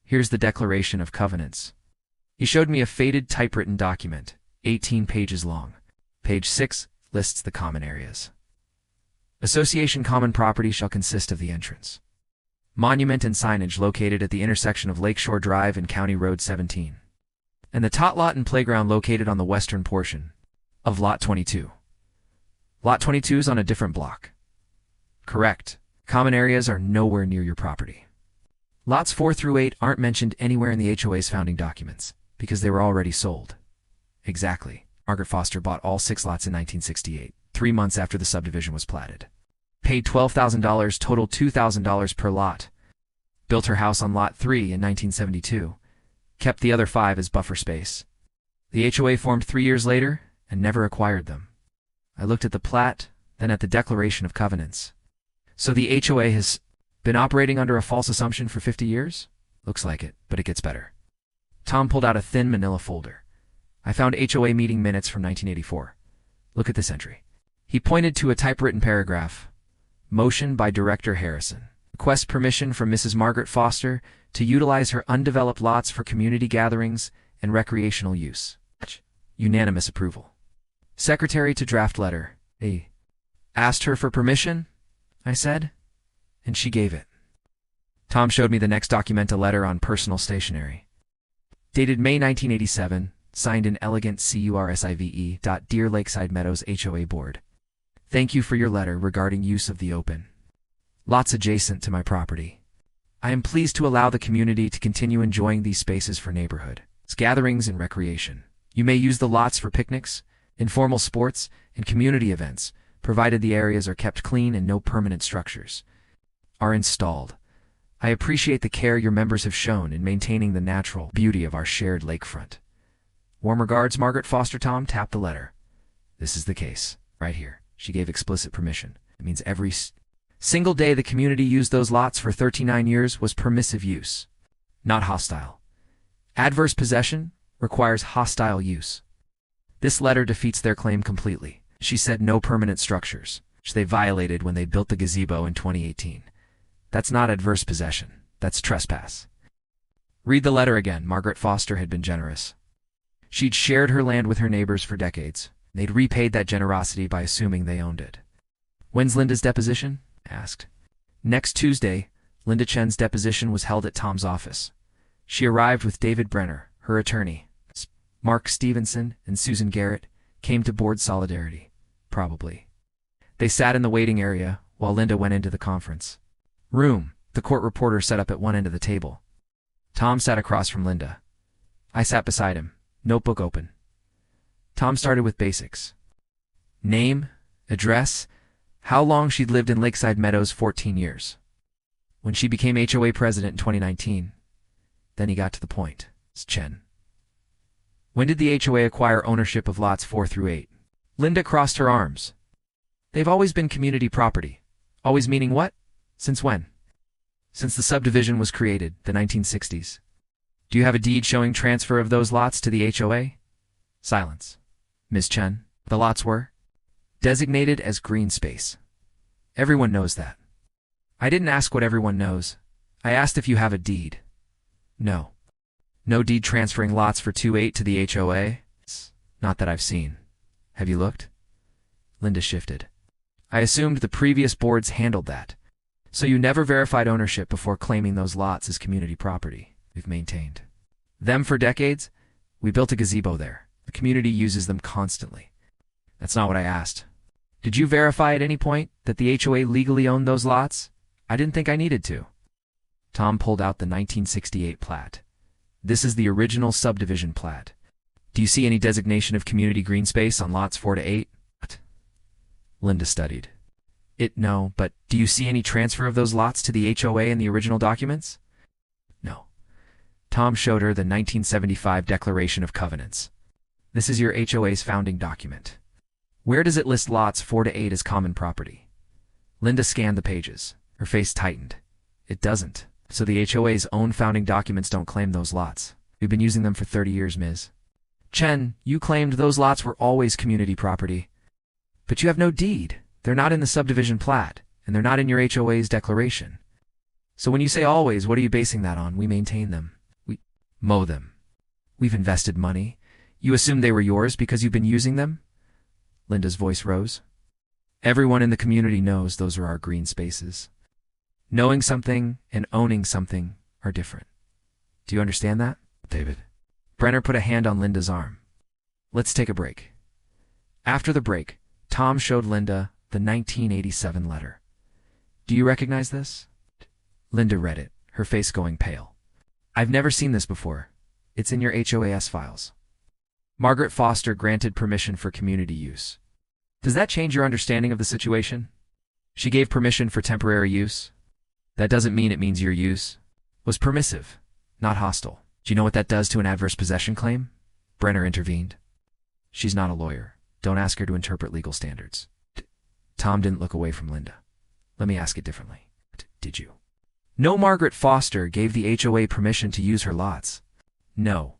Here's the Declaration of Covenants. He showed me a faded typewritten document, 18 pages long. Page 6 lists the common areas. Association common property shall consist of the entrance, monument and signage located at the intersection of Lakeshore Drive and County Road 17, and the tot lot and playground located on the western portion of Lot 22. Lot 22 is on a different block. Correct. Common areas are nowhere near your property. Lots 4 through 8 aren't mentioned anywhere in the HOA's founding documents, because they were already sold. Exactly. Margaret Foster bought all 6 lots in 1968, 3 months after the subdivision was platted. Paid $12,000, total $2,000 per lot. Built her house on Lot 3 in 1972. Kept the other 5 as buffer space. The HOA formed 3 years later and never acquired them. I looked at the plat, then at the Declaration of Covenants. So the HOA has been operating under a false assumption for 50 years? Looks like it, but it gets better. Tom pulled out a thin manila folder. I found HOA meeting minutes from 1984. Look at this entry. He pointed to a typewritten paragraph. Motion by Director Harrison. Request permission from Mrs. Margaret Foster to utilize her undeveloped lots for community gatherings and recreational use. Unanimous approval. Secretary to draft letter. Asked her for permission, I said, and she gave it. Tom showed me the next document, a letter on personal stationery. Dated May 1987, signed in elegant CURSIVE. Dear Lakeside Meadows HOA Board. Thank you for your letter regarding use of the open lots adjacent to my property. I am pleased to allow the community to continue enjoying these spaces for neighborhood gatherings and recreation. You may use the lots for picnics, informal sports, and community events, provided the areas are kept clean and no permanent structures are installed. I appreciate the care your members have shown in maintaining the natural beauty of our shared lakefront. Warm regards, Margaret Foster. Tom tapped the letter. This is the case, right here. She gave explicit permission. It means every single day the community used those lots for 39 years was permissive use, not hostile. Adverse possession requires hostile use. This letter defeats their claim completely. She said no permanent structures, which they violated when they built the gazebo in 2018. That's not adverse possession. That's trespass. Read the letter again. Margaret Foster had been generous. She'd shared her land with her neighbors for decades. They'd repaid that generosity by assuming they owned it. When's Linda's deposition? Asked. Next Tuesday, Linda Chen's deposition was held at Tom's office. She arrived with David Brenner, her attorney. Mark Stevenson and Susan Garrett came to board solidarity, probably. They sat in the waiting area while Linda went into the conference room. The court reporter sat up at one end of the table. Tom sat across from Linda. I sat beside him, notebook open. Tom started with basics. Name, address, how long she'd lived in Lakeside Meadows. 14 years. When she became HOA president in 2019. Then he got to the point. It's Chen. When did the HOA acquire ownership of lots 4 through 8? Linda crossed her arms. They've always been community property. Always meaning what? Since when? Since the subdivision was created, the 1960s. Do you have a deed showing transfer of those lots to the HOA? Silence. Ms. Chen, the lots were designated as green space. Everyone knows that. I didn't ask what everyone knows. I asked if you have a deed. No. No deed transferring lots for 2-8 to the HOA? Not that I've seen. Have you looked? Linda shifted. I assumed the previous boards handled that. So you never verified ownership before claiming those lots as community property. We've maintained them for decades. We built a gazebo there. The community uses them constantly. That's not what I asked. Did you verify at any point that the HOA legally owned those lots? I didn't think I needed to. Tom pulled out the 1968 plat. This is the original subdivision plat. Do you see any designation of community green space on lots 4 to 8? What? Linda studied. No, but do you see any transfer of those lots to the HOA in the original documents? No. Tom showed her the 1975 Declaration of Covenants. This is your HOA's founding document. Where does it list lots 4 to 8 as common property? Linda scanned the pages. Her face tightened. It doesn't. So the HOA's own founding documents don't claim those lots. We've been using them for 30 years, Ms. Chen, you claimed those lots were always community property. But you have no deed. They're not in the subdivision plat, and they're not in your HOA's declaration. So when you say always, what are you basing that on? We maintain them. We mow them. We've invested money. You assume they were yours because you've been using them? Linda's voice rose. Everyone in the community knows those are our green spaces. Knowing something and owning something are different. Do you understand that, David? Brenner put a hand on Linda's arm. Let's take a break. After the break, Tom showed Linda the 1987 letter. Do you recognize this? Linda read it, her face going pale. I've never seen this before. It's in your HOAS files. Margaret Foster granted permission for community use. Does that change your understanding of the situation? She gave permission for temporary use. That doesn't mean it means your use was permissive, not hostile. Do you know what that does to an adverse possession claim? Brenner intervened. She's not a lawyer. Don't ask her to interpret legal standards. Tom didn't look away from Linda. Let me ask it differently. Did you? No, Margaret Foster gave the HOA permission to use her lots. No.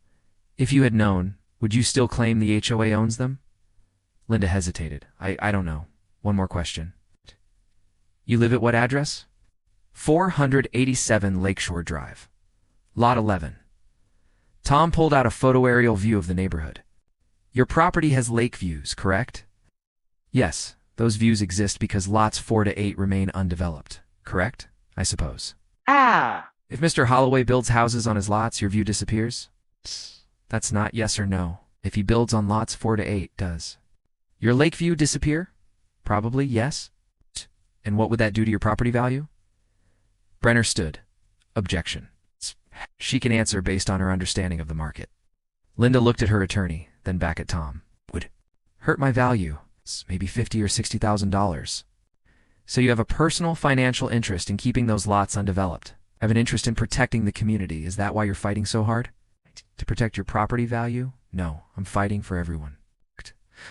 If you had known, would you still claim the HOA owns them? Linda hesitated. I don't know. One more question. You live at what address? 487 Lakeshore Drive. Lot 11. Tom pulled out a photo aerial view of the neighborhood. Your property has lake views, correct? Yes, those views exist because lots 4 to 8 remain undeveloped, correct? I suppose. If Mr. Holloway builds houses on his lots, your view disappears? That's not yes or no. If he builds on lots 4 to 8, does your lake view disappear? Probably yes. And what would that do to your property value? Brenner stood. Objection. She can answer based on her understanding of the market. Linda looked at her attorney, then back at Tom. Would hurt my value. Maybe $50,000 or $60,000. So you have a personal financial interest in keeping those lots undeveloped. Have an interest in protecting the community. Is that why you're fighting so hard? To protect your property value? No, I'm fighting for everyone.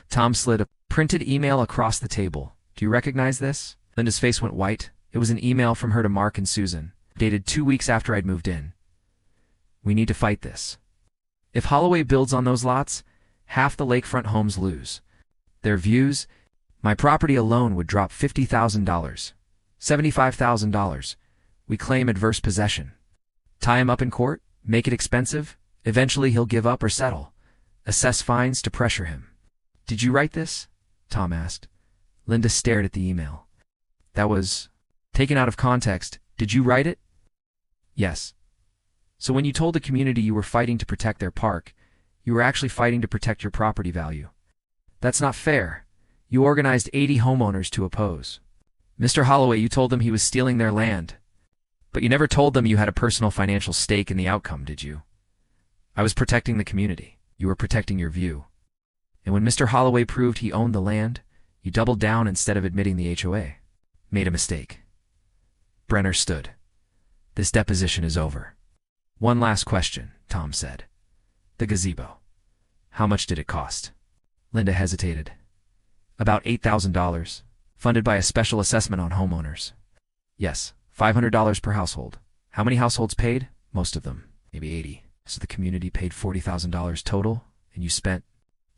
Tom slid a printed email across the table. Do you recognize this? Linda's face went white. It was an email from her to Mark and Susan, dated 2 weeks after I'd moved in. We need to fight this. If Holloway builds on those lots, half the lakefront homes lose their views. My property alone would drop $50,000, $75,000. We claim adverse possession. Tie him up in court, make it expensive. Eventually he'll give up or settle. Assess fines to pressure him. Did you write this? Tom asked. Linda stared at the email. That was taken out of context. Did you write it? Yes. So when you told the community you were fighting to protect their park, you were actually fighting to protect your property value. That's not fair. You organized 80 homeowners to oppose. Mr. Holloway, you told them he was stealing their land. But you never told them you had a personal financial stake in the outcome, did you? I was protecting the community. You were protecting your view. And when Mr. Holloway proved he owned the land, you doubled down instead of admitting the HOA. Made a mistake. Brenner stood. This deposition is over. One last question, Tom said. The gazebo. How much did it cost? Linda hesitated. About $8,000, funded by a special assessment on homeowners. Yes, $500 per household. How many households paid? Most of them, maybe 80. So the community paid $40,000 total, and you spent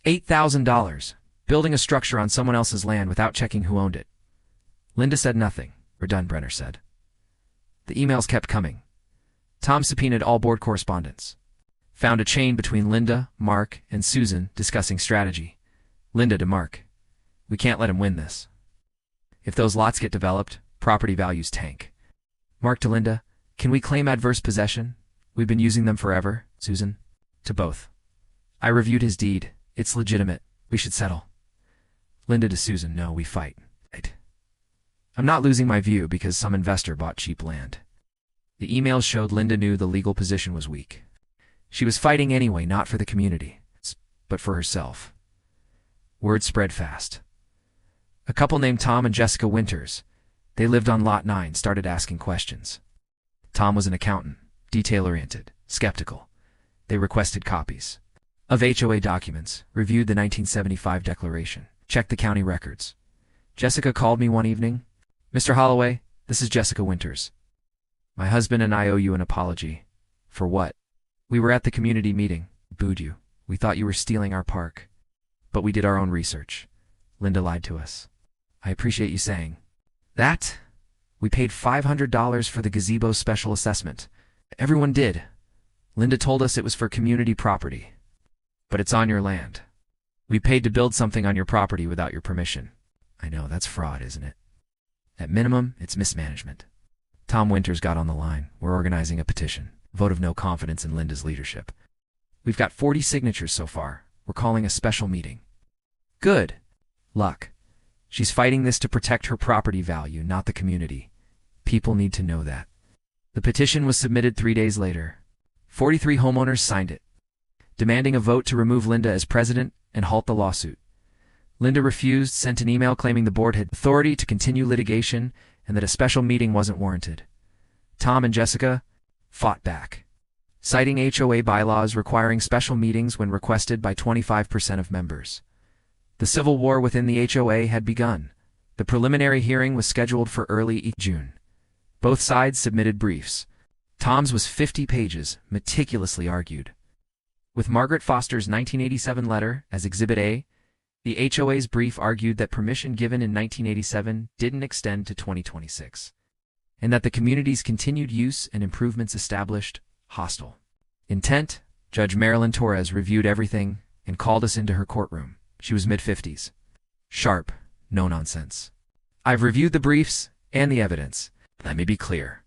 $8,000 building a structure on someone else's land without checking who owned it. Linda said nothing. We're done, Brenner said. The emails kept coming. Tom subpoenaed all board correspondence. Found a chain between Linda, Mark, and Susan discussing strategy. Linda to Mark. We can't let him win this. If those lots get developed, property values tank. Mark to Linda. Can we claim adverse possession? We've been using them forever. Susan. To both. I reviewed his deed. It's legitimate. We should settle. Linda to Susan. No, we fight. I'm not losing my view because some investor bought cheap land. The emails showed Linda knew the legal position was weak. She was fighting anyway, not for the community, but for herself. Word spread fast. A couple named Tom and Jessica Winters, they lived on Lot 9, started asking questions. Tom was an accountant, detail-oriented, skeptical. They requested copies of HOA documents, reviewed the 1975 declaration, checked the county records. Jessica called me one evening. Mr. Holloway, this is Jessica Winters. My husband and I owe you an apology. For what? We were at the community meeting. Booed you. We thought you were stealing our park. But we did our own research. Linda lied to us. I appreciate you saying that. We paid $500 for the gazebo special assessment. Everyone did. Linda told us it was for community property. But it's on your land. We paid to build something on your property without your permission. I know, that's fraud, isn't it? At minimum, it's mismanagement. Tom Winters got on the line. We're organizing a petition. Vote of no confidence in Linda's leadership. We've got 40 signatures so far. We're calling a special meeting. Good luck. She's fighting this to protect her property value, not the community. People need to know that. The petition was submitted 3 days later. 43 homeowners signed it, demanding a vote to remove Linda as president and halt the lawsuit. Linda refused, sent an email claiming the board had authority to continue litigation and that a special meeting wasn't warranted. Tom and Jessica fought back, citing HOA bylaws requiring special meetings when requested by 25% of members. The civil war within the HOA had begun. The preliminary hearing was scheduled for early June. Both sides submitted briefs. Tom's was 50 pages, meticulously argued. With Margaret Foster's 1987 letter as Exhibit A, the HOA's brief argued that permission given in 1987 didn't extend to 2026, and that the community's continued use and improvements established hostile intent. Judge Marilyn Torres reviewed everything and called us into her courtroom. She was mid-50s. Sharp, no nonsense. I've reviewed the briefs and the evidence. Let me be clear.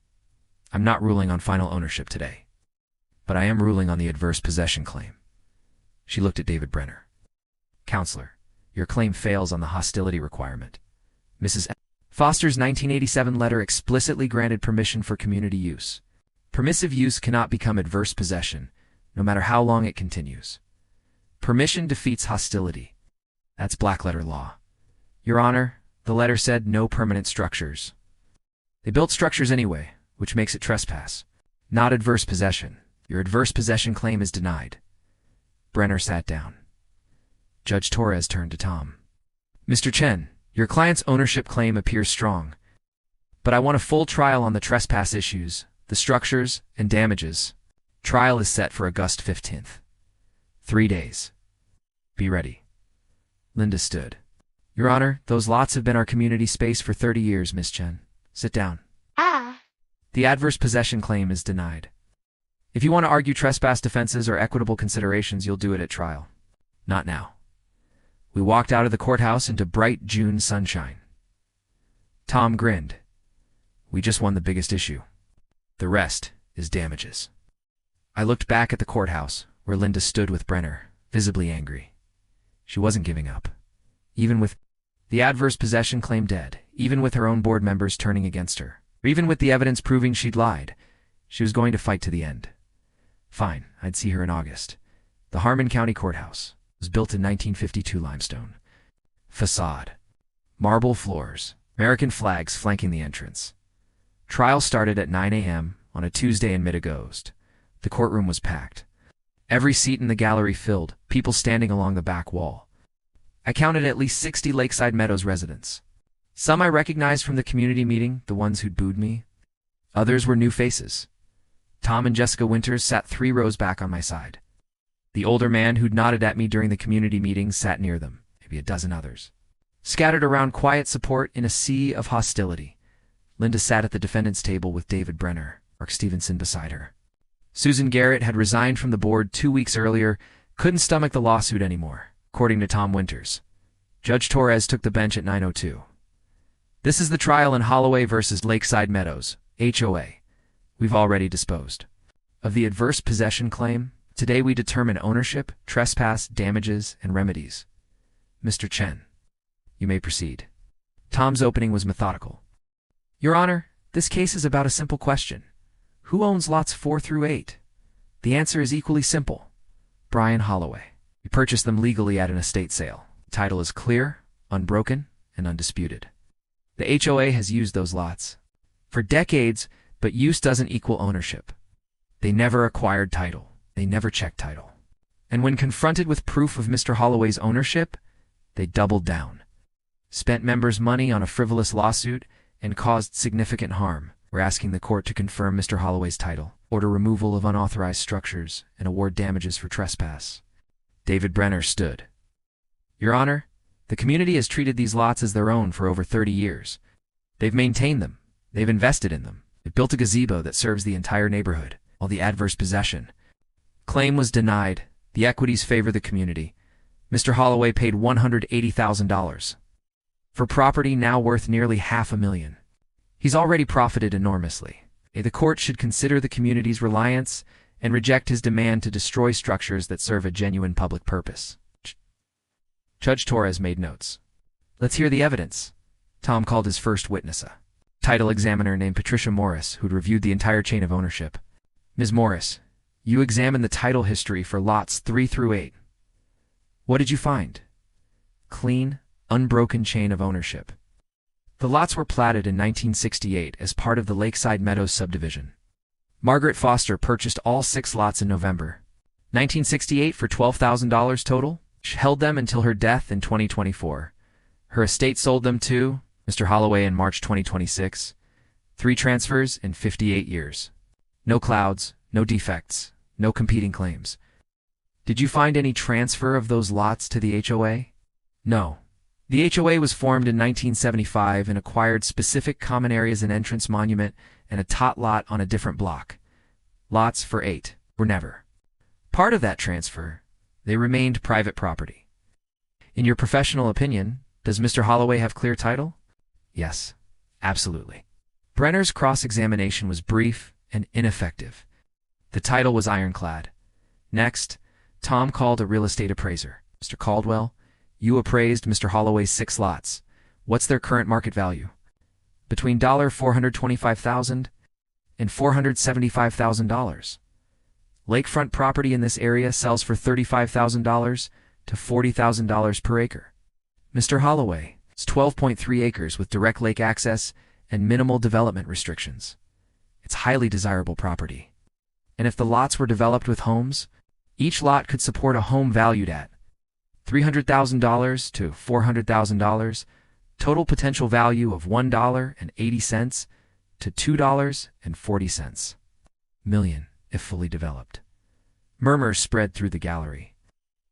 I'm not ruling on final ownership today, but I am ruling on the adverse possession claim. She looked at David Brenner. Counselor, your claim fails on the hostility requirement. Mrs. Foster's 1987 letter explicitly granted permission for community use. Permissive use cannot become adverse possession, no matter how long it continues. Permission defeats hostility. That's black-letter law. Your Honor, the letter said no permanent structures. They built structures anyway, which makes it trespass, not adverse possession. Your adverse possession claim is denied. Brenner sat down. Judge Torres turned to Tom. Mr. Chen, your client's ownership claim appears strong, but I want a full trial on the trespass issues, the structures, and damages. Trial is set for August 15th. 3 days. Be ready. Linda stood. Your Honor, those lots have been our community space for 30 years, Miss Chen. Sit down. The adverse possession claim is denied. If you want to argue trespass defenses or equitable considerations, you'll do it at trial. Not now. We walked out of the courthouse into bright June sunshine. Tom grinned. We just won the biggest issue. The rest is damages. I looked back at the courthouse, where Linda stood with Brenner, visibly angry. She wasn't giving up. Even with the adverse possession claim dead, even with her own board members turning against her, or even with the evidence proving she'd lied, she was going to fight to the end. Fine, I'd see her in August. The Harmon County Courthouse was built in 1952 limestone. Facade. Marble floors. American flags flanking the entrance. Trial started at 9 a.m. on a Tuesday in mid-August. The courtroom was packed. Every seat in the gallery filled, people standing along the back wall. I counted at least 60 Lakeside Meadows residents. Some I recognized from the community meeting, the ones who'd booed me. Others were new faces. Tom and Jessica Winters sat 3 rows back on my side. The older man who'd nodded at me during the community meeting sat near them, maybe a dozen others. Scattered around quiet support in a sea of hostility. Linda sat at the defendant's table with David Brenner, Mark Stevenson beside her. Susan Garrett had resigned from the board 2 weeks earlier, couldn't stomach the lawsuit anymore, according to Tom Winters. Judge Torres took the bench at 9:02. This is the trial in Holloway versus Lakeside Meadows, HOA. We've already disposed of the adverse possession claim. Today we determine ownership, trespass, damages, and remedies. Mr. Chen, you may proceed. Tom's opening was methodical. Your Honor, this case is about a simple question. Who owns lots 4 through 8? The answer is equally simple. Brian Holloway. We purchased them legally at an estate sale. The title is clear, unbroken, and undisputed. The HOA has used those lots for decades, but use doesn't equal ownership. They never acquired title. They never checked title. And when confronted with proof of Mr. Holloway's ownership, they doubled down. Spent members' money on a frivolous lawsuit and caused significant harm. We're asking the court to confirm Mr. Holloway's title, order removal of unauthorized structures, and award damages for trespass. David Brenner stood. Your Honor, the community has treated these lots as their own for over 30 years. They've maintained them. They've invested in them. They've built a gazebo that serves the entire neighborhood, while the adverse possession claim was denied. The equities favor the community. Mr. Holloway paid $180,000 for property now worth nearly $500,000. He's already profited enormously. The court should consider the community's reliance and reject his demand to destroy structures that serve a genuine public purpose. Judge Torres made notes. Let's hear the evidence. Tom called his first witness, a title examiner named Patricia Morris, who'd reviewed the entire chain of ownership. Ms. Morris, you examined the title history for lots 3 through 8. What did you find? Clean, unbroken chain of ownership. The lots were platted in 1968 as part of the Lakeside Meadows subdivision. Margaret Foster purchased all 6 lots in November 1968 for $12,000 total. She held them until her death in 2024. Her estate sold them to Mr. Holloway in March 2026. 3 transfers in 58 years. No clouds, no defects, no competing claims. Did you find any transfer of those lots to the HOA? No. The HOA was formed in 1975 and acquired specific common areas, an entrance monument, and a tot lot on a different block. Lots for 8 were never part of that transfer. They remained private property. In your professional opinion, does Mr. Holloway have clear title? Yes, absolutely. Brenner's cross-examination was brief and ineffective. The title was ironclad. Next, Tom called a real estate appraiser. Mr. Caldwell, you appraised Mr. Holloway's 6 lots. What's their current market value? Between $425,000 and $475,000. Lakefront property in this area sells for $35,000 to $40,000 per acre. Mr. Holloway, it's 12.3 acres with direct lake access and minimal development restrictions. It's highly desirable property. And if the lots were developed with homes, each lot could support a home valued at $300,000 to $400,000, total potential value of $1.80 to $2.40 million if fully developed. Murmurs spread through the gallery.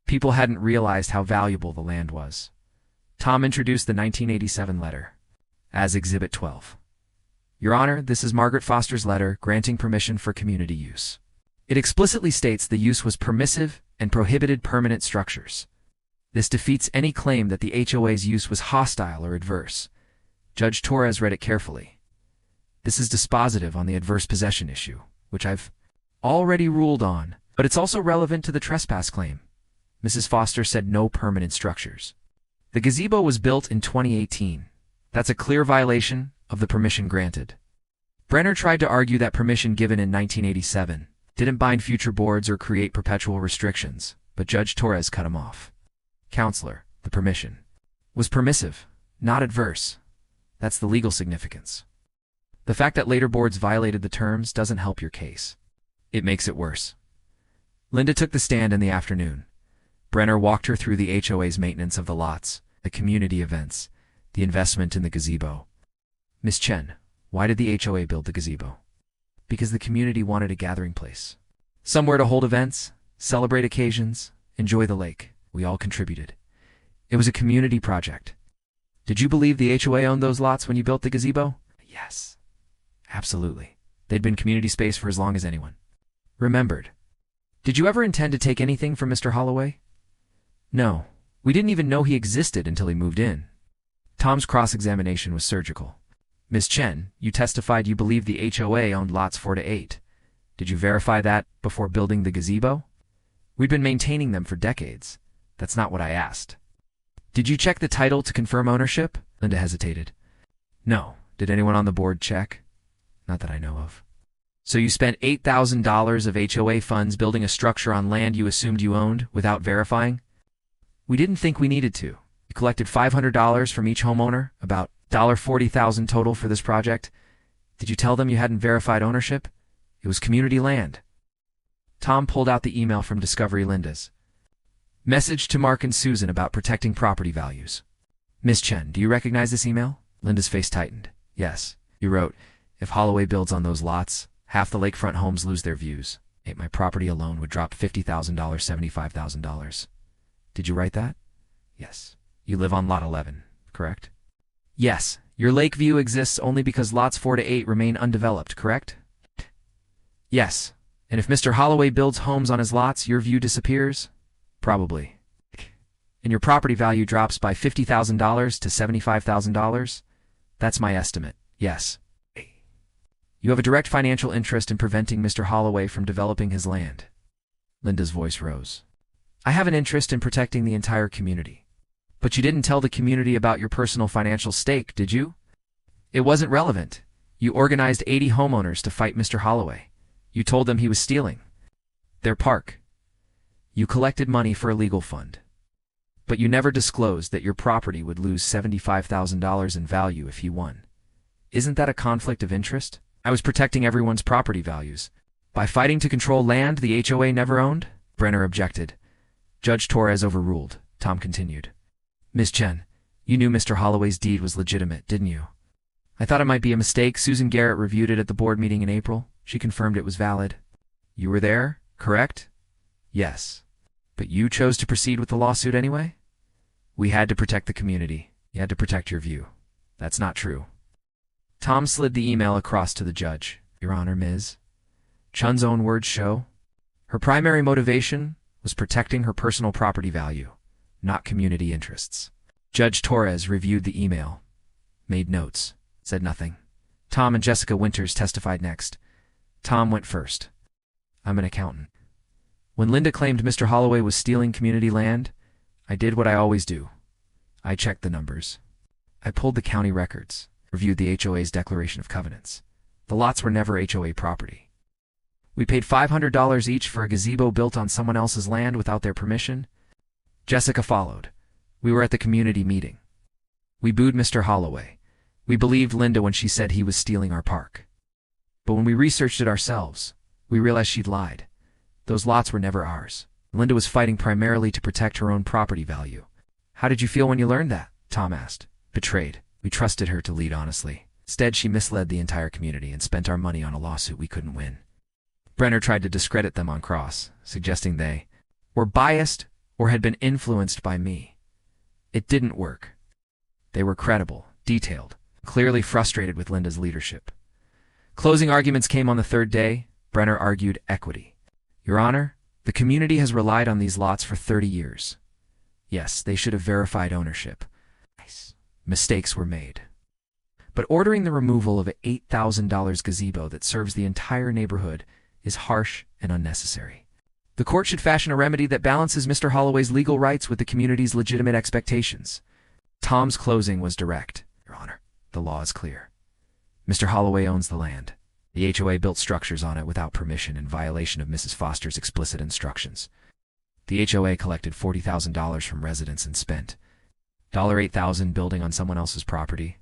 People hadn't realized how valuable the land was. Tom introduced the 1987 letter as Exhibit 12. Your Honor, this is Margaret Foster's letter granting permission for community use. It explicitly states the use was permissive and prohibited permanent structures. This defeats any claim that the HOA's use was hostile or adverse. Judge Torres read it carefully. This is dispositive on the adverse possession issue, which I've already ruled on, but it's also relevant to the trespass claim. Mrs. Foster said no permanent structures. The gazebo was built in 2018. That's a clear violation of the permission granted. Brenner tried to argue that permission given in 1987 didn't bind future boards or create perpetual restrictions, but Judge Torres cut him off. Counselor, the permission was permissive, not adverse. That's the legal significance. The fact that later boards violated the terms doesn't help your case. It makes it worse. Linda took the stand in the afternoon. Brenner walked her through the HOA's maintenance of the lots, the community events, the investment in the gazebo. Miss Chen, why did the HOA build the gazebo? Because the community wanted a gathering place. Somewhere to hold events, celebrate occasions, enjoy the lake. We all contributed. It was a community project. Did you believe the HOA owned those lots when you built the gazebo? Yes. Absolutely. They'd been community space for as long as anyone remembered. Did you ever intend to take anything from Mr. Holloway? No. We didn't even know he existed until he moved in. Tom's cross-examination was surgical. Miss Chen, you testified you believed the HOA owned lots 4 to 8. Did you verify that before building the gazebo? We'd been maintaining them for decades. That's not what I asked. Did you check the title to confirm ownership? Linda hesitated. No. Did anyone on the board check? Not that I know of. So you spent $8,000 of HOA funds building a structure on land you assumed you owned without verifying? We didn't think we needed to. You collected $500 from each homeowner, about $40,000 total for this project. Did you tell them you hadn't verified ownership? It was community land. Tom pulled out the email from Discovery Linda's. Message to Mark and Susan about protecting property values. Miss Chen, do you recognize this email? Linda's face tightened. Yes. You wrote, if Holloway builds on those lots, half the lakefront homes lose their views. My property alone would drop $50,000, $75,000. Did you write that? Yes. You live on lot 11, correct? Yes. Your lake view exists only because lots 4 to 8 remain undeveloped, correct? Yes. And if Mr. Holloway builds homes on his lots, your view disappears? Probably. And your property value drops by $50,000 to $75,000? That's my estimate, yes. You have a direct financial interest in preventing Mr. Holloway from developing his land. Linda's voice rose. I have an interest in protecting the entire community. But you didn't tell the community about your personal financial stake, did you? It wasn't relevant. You organized 80 homeowners to fight Mr. Holloway. You told them he was stealing their park. You collected money for a legal fund. But you never disclosed that your property would lose $75,000 in value if he won. Isn't that a conflict of interest? I was protecting everyone's property values. By fighting to control land the HOA never owned? Brenner objected. Judge Torres overruled. Tom continued. Miss Chen, you knew Mr. Holloway's deed was legitimate, didn't you? I thought it might be a mistake. Susan Garrett reviewed it at the board meeting in April. She confirmed it was valid. You were there, correct? Yes. But you chose to proceed with the lawsuit anyway? We had to protect the community. You had to protect your view. That's not true. Tom slid the email across to the judge. Your Honor, Ms. Chun's own words show her primary motivation was protecting her personal property value, not community interests. Judge Torres reviewed the email, made notes, said nothing. Tom and Jessica Winters testified next. Tom went first. I'm an accountant. When Linda claimed Mr. Holloway was stealing community land, I did what I always do. I checked the numbers. I pulled the county records, reviewed the HOA's declaration of covenants. The lots were never HOA property. We paid $500 each for a gazebo built on someone else's land without their permission. Jessica followed. We were at the community meeting. We booed Mr. Holloway. We believed Linda when she said he was stealing our park. But when we researched it ourselves, we realized she'd lied. Those lots were never ours. Linda was fighting primarily to protect her own property value. How did you feel when you learned that? Tom asked. Betrayed. We trusted her to lead honestly. Instead, she misled the entire community and spent our money on a lawsuit we couldn't win. Brenner tried to discredit them on cross, suggesting they were biased or had been influenced by me. It didn't work. They were credible, detailed, clearly frustrated with Linda's leadership. Closing arguments came on the third day. Brenner argued equity. Your Honor, the community has relied on these lots for 30 years. Yes, they should have verified ownership. Mistakes were made. But ordering the removal of an $8,000 gazebo that serves the entire neighborhood is harsh and unnecessary. The court should fashion a remedy that balances Mr. Holloway's legal rights with the community's legitimate expectations. Tom's closing was direct. Your Honor, the law is clear. Mr. Holloway owns the land. The HOA built structures on it without permission in violation of Mrs. Foster's explicit instructions. The HOA collected $40,000 from residents and spent $8,000 building on someone else's property.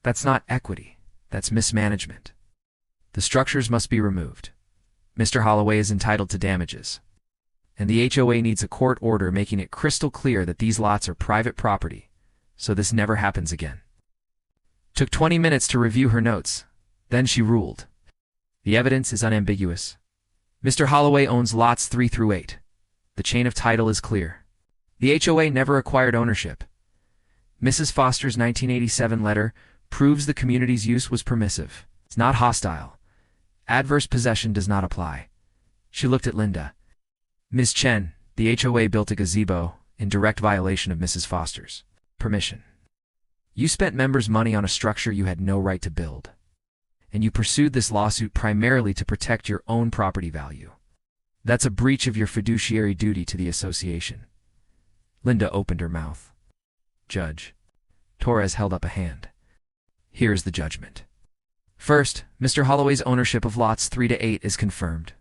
That's not equity. That's mismanagement. The structures must be removed. Mr. Holloway is entitled to damages. And the HOA needs a court order making it crystal clear that these lots are private property, so this never happens again. Took 20 minutes to review her notes. Then she ruled. The evidence is unambiguous. Mr. Holloway owns lots 3 through 8. The chain of title is clear. The HOA never acquired ownership. Mrs. Foster's 1987 letter proves the community's use was permissive. It's not hostile. Adverse possession does not apply. She looked at Linda. Ms. Chen, the HOA built a gazebo in direct violation of Mrs. Foster's permission. You spent members' money on a structure you had no right to build. And you pursued this lawsuit primarily to protect your own property value. That's a breach of your fiduciary duty to the association. Linda opened her mouth. Judge. Torres held up a hand. Here's the judgment. First, Mr. Holloway's ownership of lots 3 to 8 is confirmed.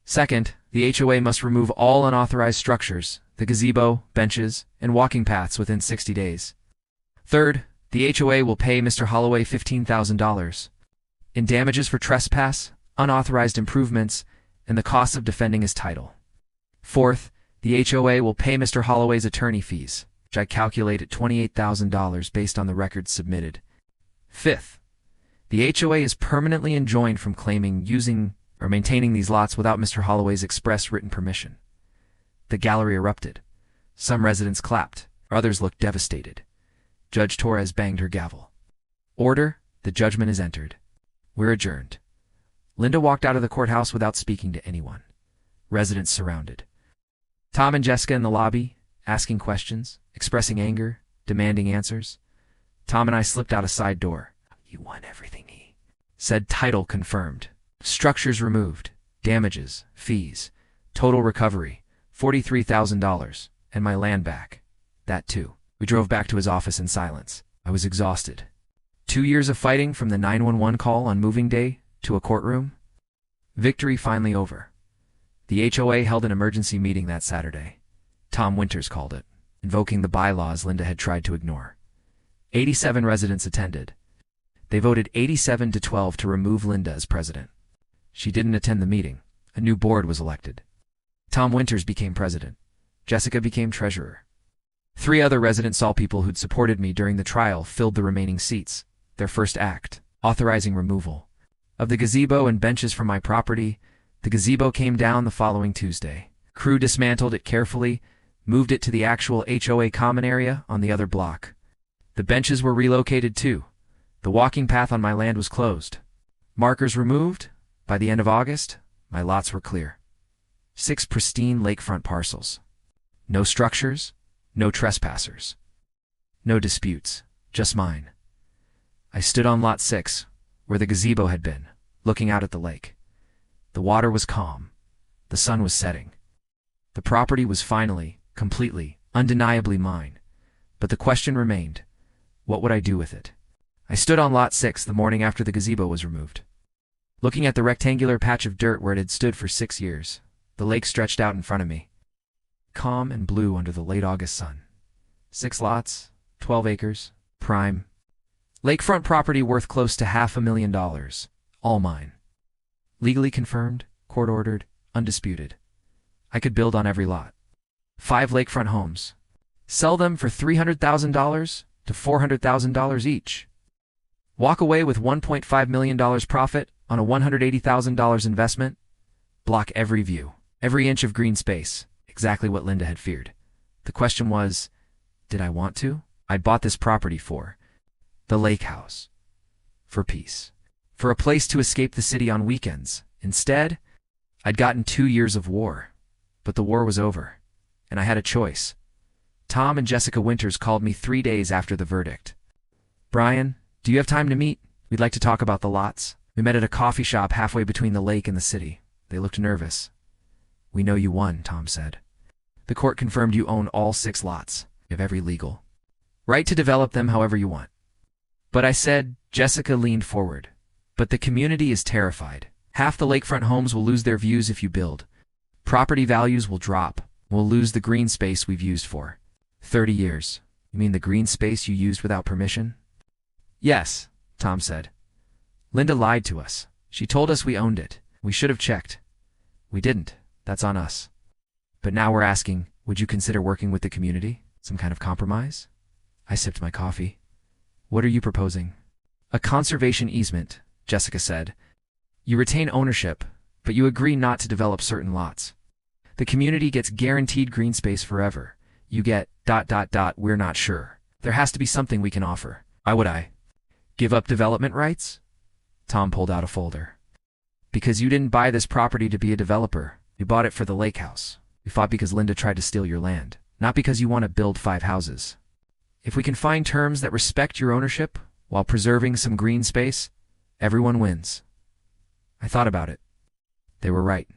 Second, the HOA must remove all unauthorized structures, the gazebo, benches, and walking paths within 60 days. Third, the HOA will pay Mr. Holloway $15,000 in damages for trespass, unauthorized improvements, and the costs of defending his title. Fourth, the HOA will pay Mr. Holloway's attorney fees, which I calculate at $28,000 based on the records submitted. Fifth, the HOA is permanently enjoined from claiming, using, or maintaining these lots without Mr. Holloway's express written permission. The gallery erupted. Some residents clapped, others looked devastated. Judge Torres banged her gavel. Order, the judgment is entered. We're adjourned. Linda walked out of the courthouse without speaking to anyone. Residents surrounded. Tom and Jessica in the lobby, asking questions, expressing anger, demanding answers. Tom and I slipped out a side door. You won everything, he said. Title confirmed. Structures removed. Damages, fees, total recovery, $43,000, and my land back. That too. We drove back to his office in silence. I was exhausted. 2 years of fighting from the 911 call on moving day to a courtroom. Victory finally over. The HOA held an emergency meeting that Saturday. Tom Winters called it, invoking the bylaws Linda had tried to ignore. 87 residents attended. They voted 87 to 12 to remove Linda as president. She didn't attend the meeting. A new board was elected. Tom Winters became president. Jessica became treasurer. 3 other resident Saul people who'd supported me during the trial filled the remaining seats. Their first act, authorizing removal of the gazebo and benches from my property. The gazebo came down the following Tuesday. Crew dismantled it carefully, moved it to the actual HOA common area on the other block. The benches were relocated too. The walking path on my land was closed. Markers removed. By the end of August, my lots were clear. 6 pristine lakefront parcels. No structures, no trespassers. No disputes, just mine. I stood on lot 6, where the gazebo had been, looking out at the lake. The water was calm. The sun was setting. The property was finally, completely, undeniably mine. But the question remained, what would I do with it? I stood on lot 6 the morning after the gazebo was removed. Looking at the rectangular patch of dirt where it had stood for 6 years, the lake stretched out in front of me. Calm and blue under the late August sun. 6 lots, 12 acres, prime. Lakefront property worth close to $500,000, all mine. Legally confirmed, court-ordered, undisputed. I could build on every lot. 5 lakefront homes. Sell them for $300,000 to $400,000 each. Walk away with $1.5 million profit on a $180,000 investment. Block every view, every inch of green space, exactly what Linda had feared. The question was, did I want to? I'd bought this property for the lake house, for peace, for a place to escape the city on weekends. Instead, I'd gotten 2 years of war. But the war was over, and I had a choice. Tom and Jessica Winters called me 3 days after the verdict. Brian, do you have time to meet? We'd like to talk about the lots. We met at a coffee shop halfway between the lake and the city. They looked nervous. We know you won, Tom said. The court confirmed you own all 6 lots. You have every legal right to develop them however you want. But I said, Jessica leaned forward. But the community is terrified. Half the lakefront homes will lose their views if you build. Property values will drop. We'll lose the green space we've used for 30 years. You mean the green space you used without permission? Yes, Tom said. Linda lied to us. She told us we owned it. We should have checked. We didn't. That's on us. But now we're asking, would you consider working with the community? Some kind of compromise? I sipped my coffee. What are you proposing? A conservation easement, Jessica said. You retain ownership, but you agree not to develop certain lots. The community gets guaranteed green space forever. You get ... we're not sure. There has to be something we can offer. Why would I give up development rights? Tom pulled out a folder. Because you didn't buy this property to be a developer. You bought it for the lake house. You fought because Linda tried to steal your land. Not because you want to build 5 houses. If we can find terms that respect your ownership while preserving some green space, everyone wins. I thought about it. They were right.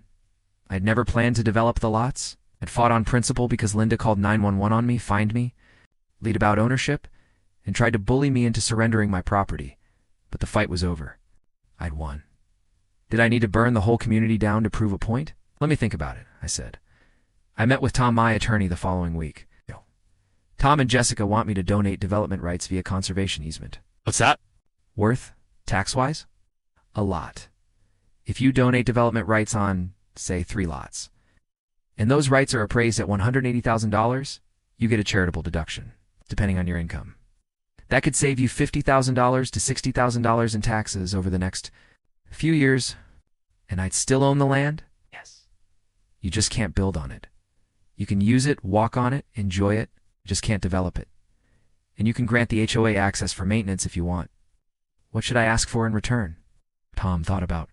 I'd never planned to develop the lots. I'd fought on principle because Linda called 911 on me, fined me, lied about ownership, and tried to bully me into surrendering my property. But the fight was over. I'd won. Did I need to burn the whole community down to prove a point? Let me think about it, I said. I met with Tom, my attorney, the following week. Tom and Jessica want me to donate development rights via conservation easement. What's that? Worth, tax-wise? A lot. If you donate development rights on, say, 3 lots, and those rights are appraised at $180,000, you get a charitable deduction, depending on your income. That could save you $50,000 to $60,000 in taxes over the next few years, and I'd still own the land? Yes. You just can't build on it. You can use it, walk on it, enjoy it, just can't develop it. And you can grant the HOA access for maintenance if you want. What should I ask for in return? Tom thought about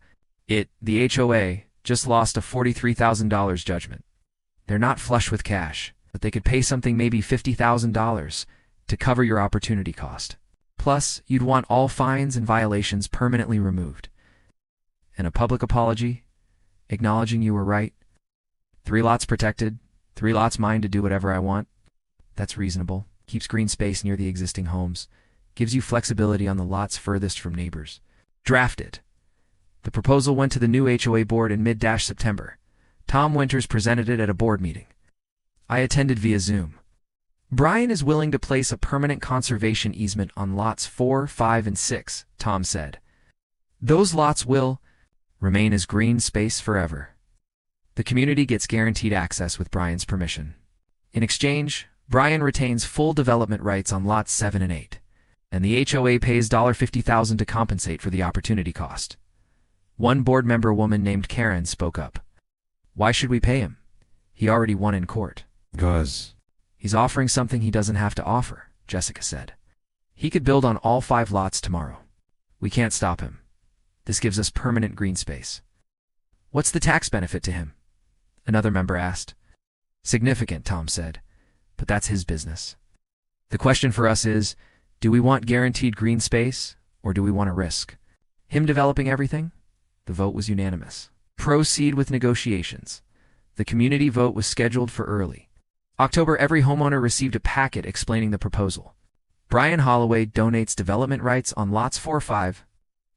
it. The HOA just lost a $43,000 judgment. They're not flush with cash, but they could pay something, maybe $50,000, to cover your opportunity cost. Plus, you'd want all fines and violations permanently removed. And a public apology, acknowledging you were right. 3 lots protected, 3 lots mine to do whatever I want. That's reasonable. Keeps green space near the existing homes. Gives you flexibility on the lots furthest from neighbors. Drafted. The proposal went to the new HOA board in mid-September. Tom Winters presented it at a board meeting. I attended via Zoom. Brian is willing to place a permanent conservation easement on lots 4, 5, and 6, Tom said. Those lots will remain as green space forever. The community gets guaranteed access with Brian's permission. In exchange, Brian retains full development rights on lots 7 and 8, and the HOA pays $50,000 to compensate for the opportunity cost. One board member woman named Karen spoke up. Why should we pay him? He already won in court. Because he's offering something he doesn't have to offer, Jessica said. He could build on all 5 lots tomorrow. We can't stop him. This gives us permanent green space. What's the tax benefit to him? Another member asked. Significant, Tom said. But that's his business. The question for us is, do we want guaranteed green space, or do we want to risk him developing everything? The vote was unanimous. Proceed with negotiations. The community vote was scheduled for early October. Every homeowner received a packet explaining the proposal. Brian Holloway donates development rights on lots 4, 5,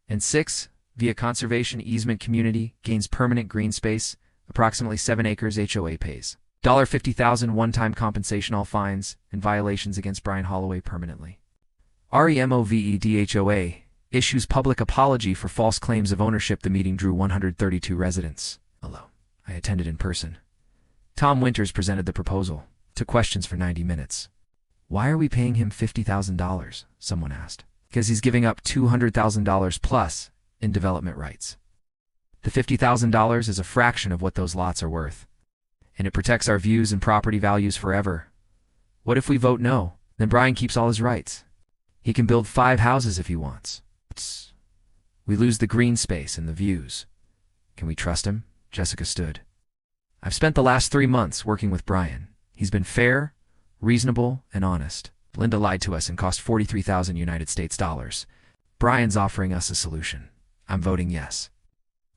and 6 via conservation easement. Community gains permanent green space, approximately 7 acres. HOA pays $50,000 one-time compensation, all fines and violations against Brian Holloway permanently. REMOVED HOA issues public apology for false claims of ownership. The meeting drew 132 residents. Hello. I attended in person. Tom Winters presented the proposal. Took questions for 90 minutes. Why are we paying him $50,000? Someone asked. Because he's giving up $200,000 plus in development rights. The $50,000 is a fraction of what those lots are worth. And it protects our views and property values forever, What if we vote no? Then Brian keeps all his rights. He can build 5 houses if he wants. We lose the green space and the views. Can we trust him? Jessica stood. I've spent the last 3 months working with Brian. He's been fair, reasonable, and honest. Linda lied to us and cost 43,000 United States dollars. Brian's offering us a solution. I'm voting yes.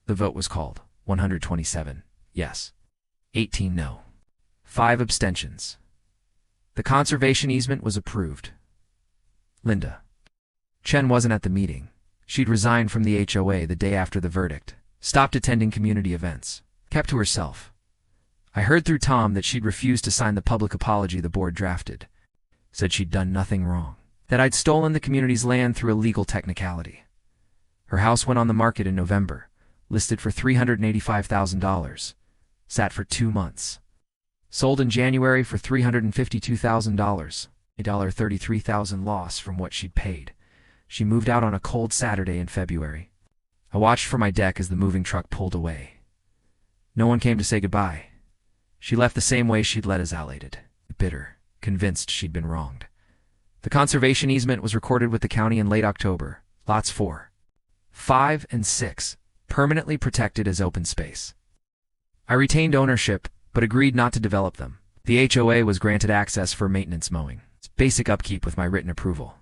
The vote was called. 127 yes. 18 no. 5 abstentions. The conservation easement was approved. Linda. Chen wasn't at the meeting. She'd resigned from the HOA the day after the verdict, stopped attending community events, kept to herself. I heard through Tom that she'd refused to sign the public apology the board drafted. Said she'd done nothing wrong, that I'd stolen the community's land through a legal technicality. Her house went on the market in November, listed for $385,000, sat for 2 months. Sold in January for $352,000, a $33,000 loss from what she'd paid. She moved out on a cold Saturday in February. I watched from my deck as the moving truck pulled away. No one came to say goodbye. She left the same way she'd let us outlated, bitter, convinced she'd been wronged. The conservation easement was recorded with the county in late October. Lots 4, 5, and 6, permanently protected as open space. I retained ownership, but agreed not to develop them. The HOA was granted access for maintenance mowing. It's basic upkeep with my written approval.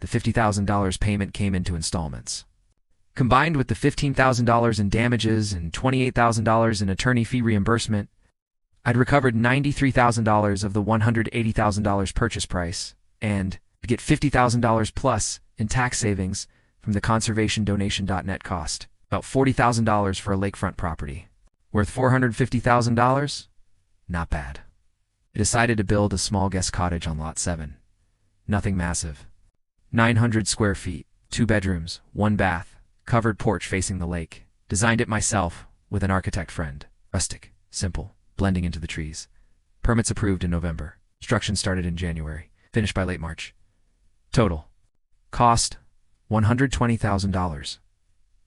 The $50,000 payment came into installments. Combined with the $15,000 in damages and $28,000 in attorney fee reimbursement, I'd recovered $93,000 of the $180,000 purchase price and get $50,000 plus in tax savings from the conservationdonation.net cost, about $40,000 for a lakefront property. Worth $450,000? Not bad. I decided to build a small guest cottage on Lot 7. Nothing massive. 900 square feet, 2 bedrooms, 1 bath, covered porch facing the lake. Designed it myself with an architect friend. Rustic, simple, blending into the trees. Permits approved in November. Construction started in January. Finished by late March. Total. Cost, $120,000.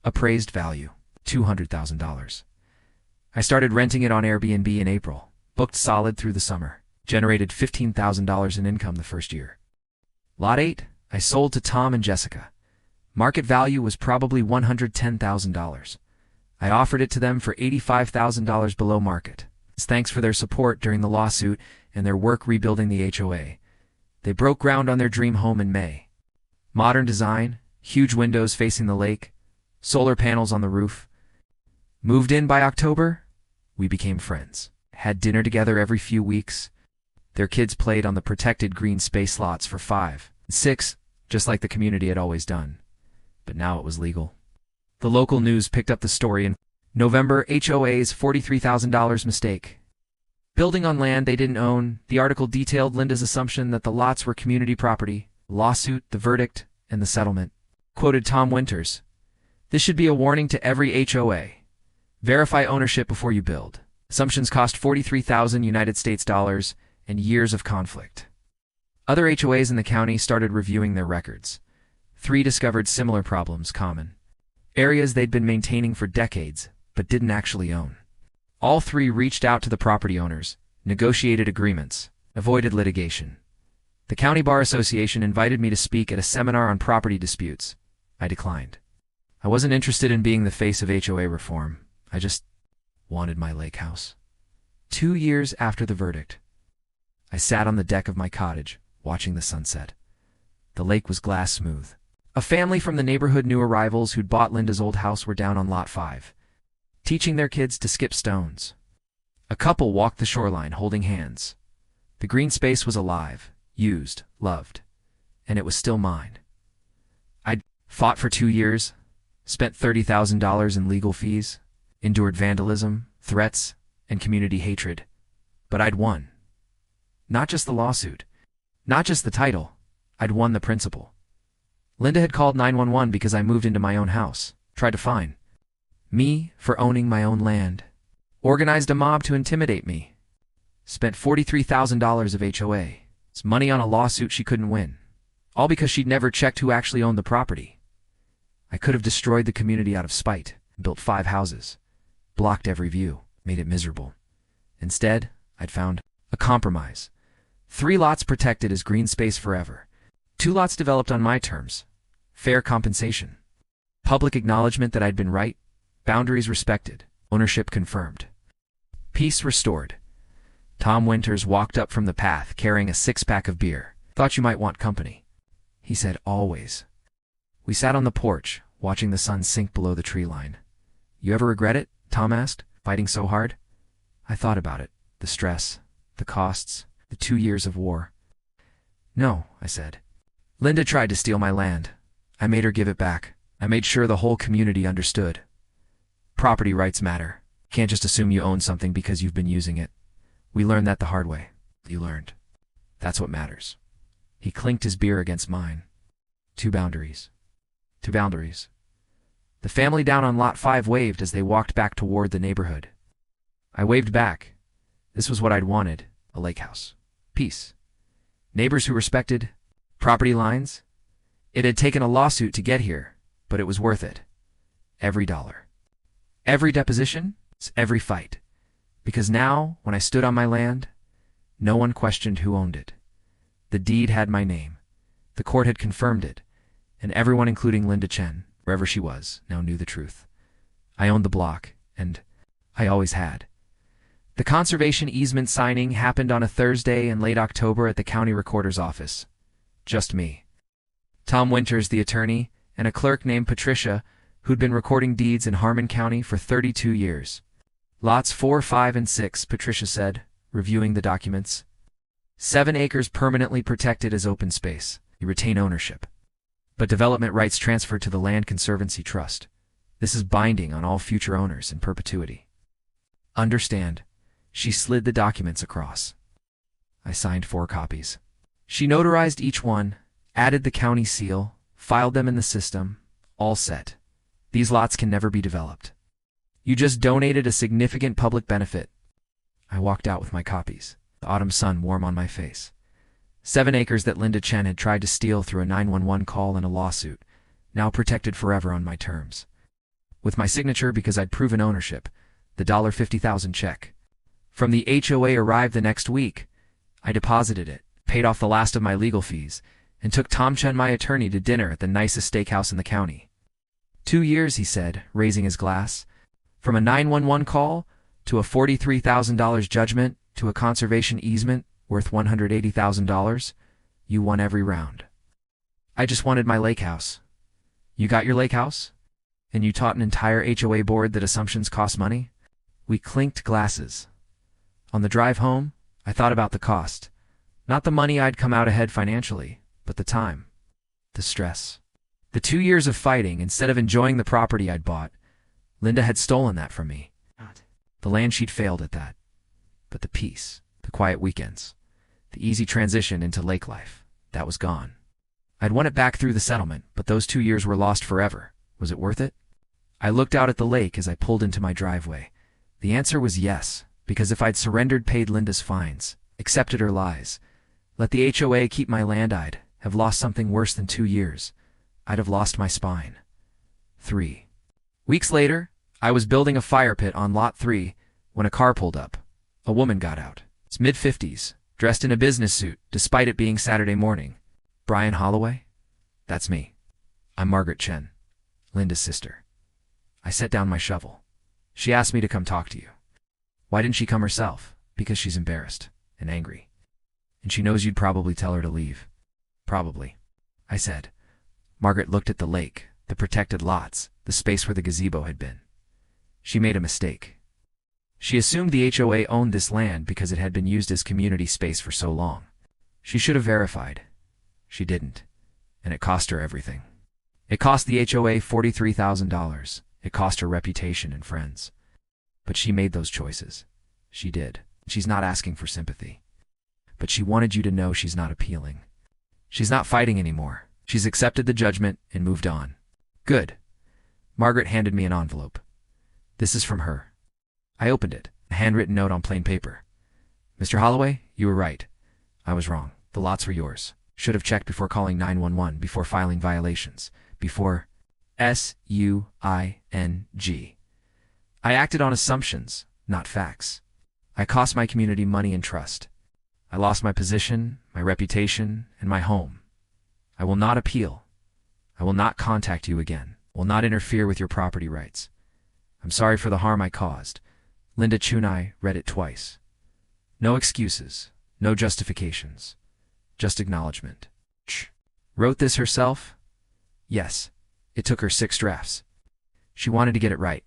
Appraised value, $200,000. I started renting it on Airbnb in April. Booked solid through the summer. Generated $15,000 in income the first year. Lot 8, I sold to Tom and Jessica. Market value was probably $110,000. I offered it to them for $85,000 below market. As thanks for their support during the lawsuit and their work rebuilding the HOA. They broke ground on their dream home in May. Modern design, huge windows facing the lake, solar panels on the roof. Moved in by October, we became friends. Had dinner together every few weeks. Their kids played on the protected green space lots for 5 and 6, just like the community had always done. But now it was legal. The local news picked up the story in November. HOA's $43,000 mistake. Building on land they didn't own. The article detailed Linda's assumption that the lots were community property, lawsuit, the verdict, and the settlement. Quoted Tom Winters. This should be a warning to every HOA. Verify ownership before you build. Assumptions cost 43,000 United States dollars and years of conflict. Other HOAs in the county started reviewing their records. 3 discovered similar problems common. Areas they'd been maintaining for decades, but didn't actually own. All 3 reached out to the property owners, negotiated agreements, avoided litigation. The County Bar Association invited me to speak at a seminar on property disputes. I declined. I wasn't interested in being the face of HOA reform. I just wanted my lake house. 2 years after the verdict, I sat on the deck of my cottage, watching the sunset. The lake was glass smooth. A family from the neighborhood new arrivals who'd bought Linda's old house were down on Lot 5, teaching their kids to skip stones. A couple walked the shoreline holding hands. The green space was alive, used, loved, and it was still mine. I'd fought for 2 years, spent $30,000 in legal fees, endured vandalism, threats, and community hatred. But I'd won. Not just the lawsuit. Not just the title. I'd won the principle. Linda had called 911 because I moved into my own house, tried to fine me for owning my own land, organized a mob to intimidate me, spent $43,000 of HOA. It's money on a lawsuit she couldn't win, all because she'd never checked who actually owned the property. I could have destroyed the community out of spite, built 5 houses, blocked every view, made it miserable. Instead, I'd found a compromise, 3 lots protected as green space forever. 2 lots developed on my terms. Fair compensation. Public acknowledgement that I'd been right. Boundaries respected. Ownership confirmed. Peace restored. Tom Winters walked up from the path carrying a 6-pack of beer. Thought you might want company, he said, always. We sat on the porch, watching the sun sink below the tree line. You ever regret it? Tom asked, fighting so hard. I thought about it. The stress, the costs, the 2 years of war. No, I said. Linda tried to steal my land. I made her give it back. I made sure the whole community understood. Property rights matter. Can't just assume you own something because you've been using it. We learned that the hard way. You learned. That's what matters. He clinked his beer against mine. 2 boundaries. 2 boundaries. The family down on Lot 5 waved as they walked back toward the neighborhood. I waved back. This was what I'd wanted, a lake house. Peace. Neighbors who respected property lines. It had taken a lawsuit to get here, but it was worth it. Every dollar. Every deposition, every fight. Because now, when I stood on my land, no one questioned who owned it. The deed had my name. The court had confirmed it, and everyone, including Linda Chen, wherever she was, now knew the truth. I owned the block, and I always had. The conservation easement signing happened on a Thursday in late October at the county recorder's office. Just me. Tom Winters, the attorney, and a clerk named Patricia, who'd been recording deeds in Harmon County for 32 years. Lots 4, 5, and 6, Patricia said, reviewing the documents. 7 acres permanently protected as open space. You retain ownership. But development rights transferred to the Land Conservancy Trust. This is binding on all future owners in perpetuity. Understand. She slid the documents across. I signed 4 copies. She notarized each one, added the county seal, filed them in the system. All set. These lots can never be developed. You just donated a significant public benefit. I walked out with my copies, the autumn sun warm on my face. 7 acres that Linda Chen had tried to steal through a 911 call and a lawsuit, now protected forever on my terms. With my signature because I'd proven ownership, the $50,000 check from the HOA arrived the next week. I deposited it, paid off the last of my legal fees, and took Tom Chen, my attorney, to dinner at the nicest steakhouse in the county. 2 years, he said, raising his glass. From a 911 call, to a $43,000 judgment, to a conservation easement worth $180,000, you won every round. I just wanted my lake house. You got your lake house? And you taught an entire HOA board that assumptions cost money? We clinked glasses. On the drive home, I thought about the cost. Not the money I'd come out ahead financially, but the time. The stress. The 2 years of fighting instead of enjoying the property I'd bought. Linda had stolen that from me. The land she'd failed at that. But the peace, the quiet weekends, the easy transition into lake life, that was gone. I'd won it back through the settlement, but those 2 years were lost forever. Was it worth it? I looked out at the lake as I pulled into my driveway. The answer was yes, because if I'd surrendered, paid Linda's fines, accepted her lies, let the HOA keep my land, I'd have lost something worse than 2 years. I'd have lost my spine. 3 weeks later, I was building a fire pit on Lot 3 when a car pulled up. A woman got out. It's mid-50s, dressed in a business suit, despite it being Saturday morning. Brian Holloway? That's me. I'm Margaret Chen, Linda's sister. I set down my shovel. She asked me to come talk to you. Why didn't she come herself? Because she's embarrassed and angry. And she knows you'd probably tell her to leave. Probably, I said. Margaret looked at the lake, the protected lots, the space where the gazebo had been. She made a mistake. She assumed the HOA owned this land because it had been used as community space for so long. She should have verified. She didn't, and it cost her everything. It cost the HOA $43,000. It cost her reputation and friends. But she made those choices. She did. She's not asking for sympathy. But she wanted you to know she's not appealing. She's not fighting anymore. She's accepted the judgment and moved on. Good. Margaret handed me an envelope. This is from her. I opened it, a handwritten note on plain paper. Mr. Holloway, you were right. I was wrong. The lots were yours. Should have checked before calling 911, before filing violations, before SUING. I acted on assumptions, not facts. I cost my community money and trust. I lost my position, my reputation, and my home. I will not appeal. I will not contact you again. I will not interfere with your property rights. I'm sorry for the harm I caused. Linda Chunai read it twice. No excuses, no justifications, just acknowledgement. Wrote this herself? Yes. It took her 6 drafts. She wanted to get it right.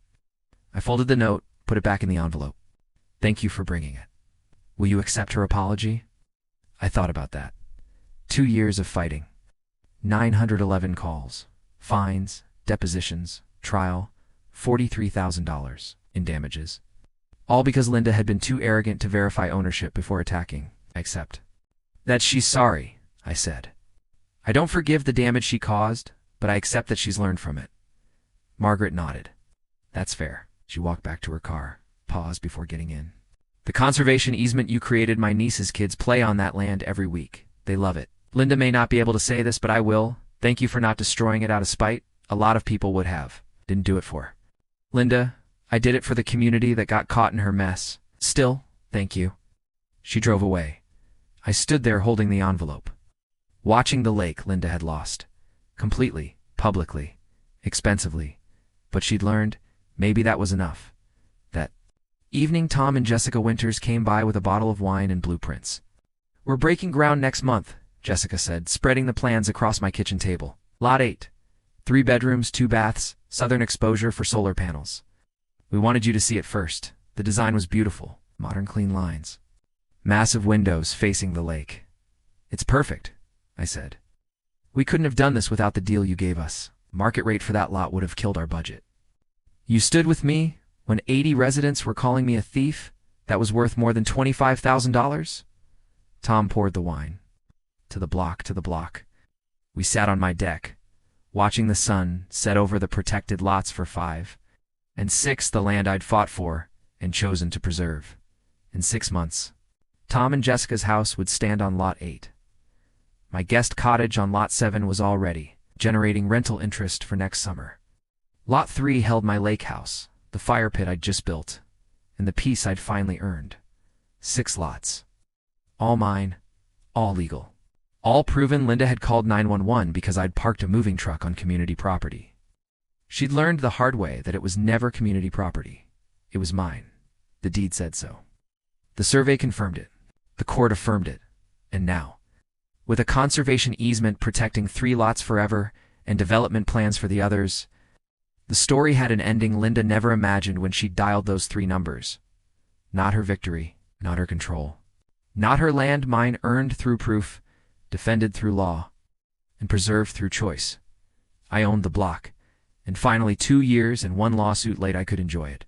I folded the note, put it back in the envelope. Thank you for bringing it. Will you accept her apology? I thought about that. 2 years of fighting. 911 calls, fines, depositions, trial, $43,000 in damages. All because Linda had been too arrogant to verify ownership before attacking. I accept. That she's sorry, I said. I don't forgive the damage she caused, but I accept that she's learned from it. Margaret nodded. That's fair. She walked back to her car, paused before getting in. The conservation easement you created, my niece's kids play on that land every week. They love it. Linda may not be able to say this, but I will. Thank you for not destroying it out of spite. A lot of people would have. Didn't do it for her. Linda, I did it for the community that got caught in her mess. Still, thank you. She drove away. I stood there holding the envelope, watching the lake Linda had lost. Completely, publicly, expensively. But she'd learned, maybe that was enough. That evening, Tom and Jessica Winters came by with a bottle of wine and blueprints. We're breaking ground next month, Jessica said, spreading the plans across my kitchen table. Lot 8. 3 bedrooms, 2 baths, southern exposure for solar panels. We wanted you to see it first. The design was beautiful. Modern clean lines. Massive windows facing the lake. It's perfect, I said. We couldn't have done this without the deal you gave us. Market rate for that lot would have killed our budget. You stood with me when 80 residents were calling me a thief that was worth more than $25,000? Tom poured the wine. To the block, to the block. We sat on my deck, watching the sun set over the protected lots for 5 and 6, the land I'd fought for and chosen to preserve. In 6 months, Tom and Jessica's house would stand on Lot 8. My guest cottage on Lot 7 was all ready, generating rental interest for next summer. Lot 3 held my lake house, the fire pit I'd just built, and the peace I'd finally earned. 6 lots. All mine, all legal. All proven. Linda had called 911 because I'd parked a moving truck on community property. She'd learned the hard way that it was never community property. It was mine. The deed said so. The survey confirmed it. The court affirmed it. And now, with a conservation easement protecting 3 lots forever and development plans for the others, the story had an ending Linda never imagined when she dialed those 3 numbers. Not her victory, not her control. Not her land, mine, earned through proof, defended through law, and preserved through choice. I owned the block, and finally 2 years and 1 lawsuit late I could enjoy it.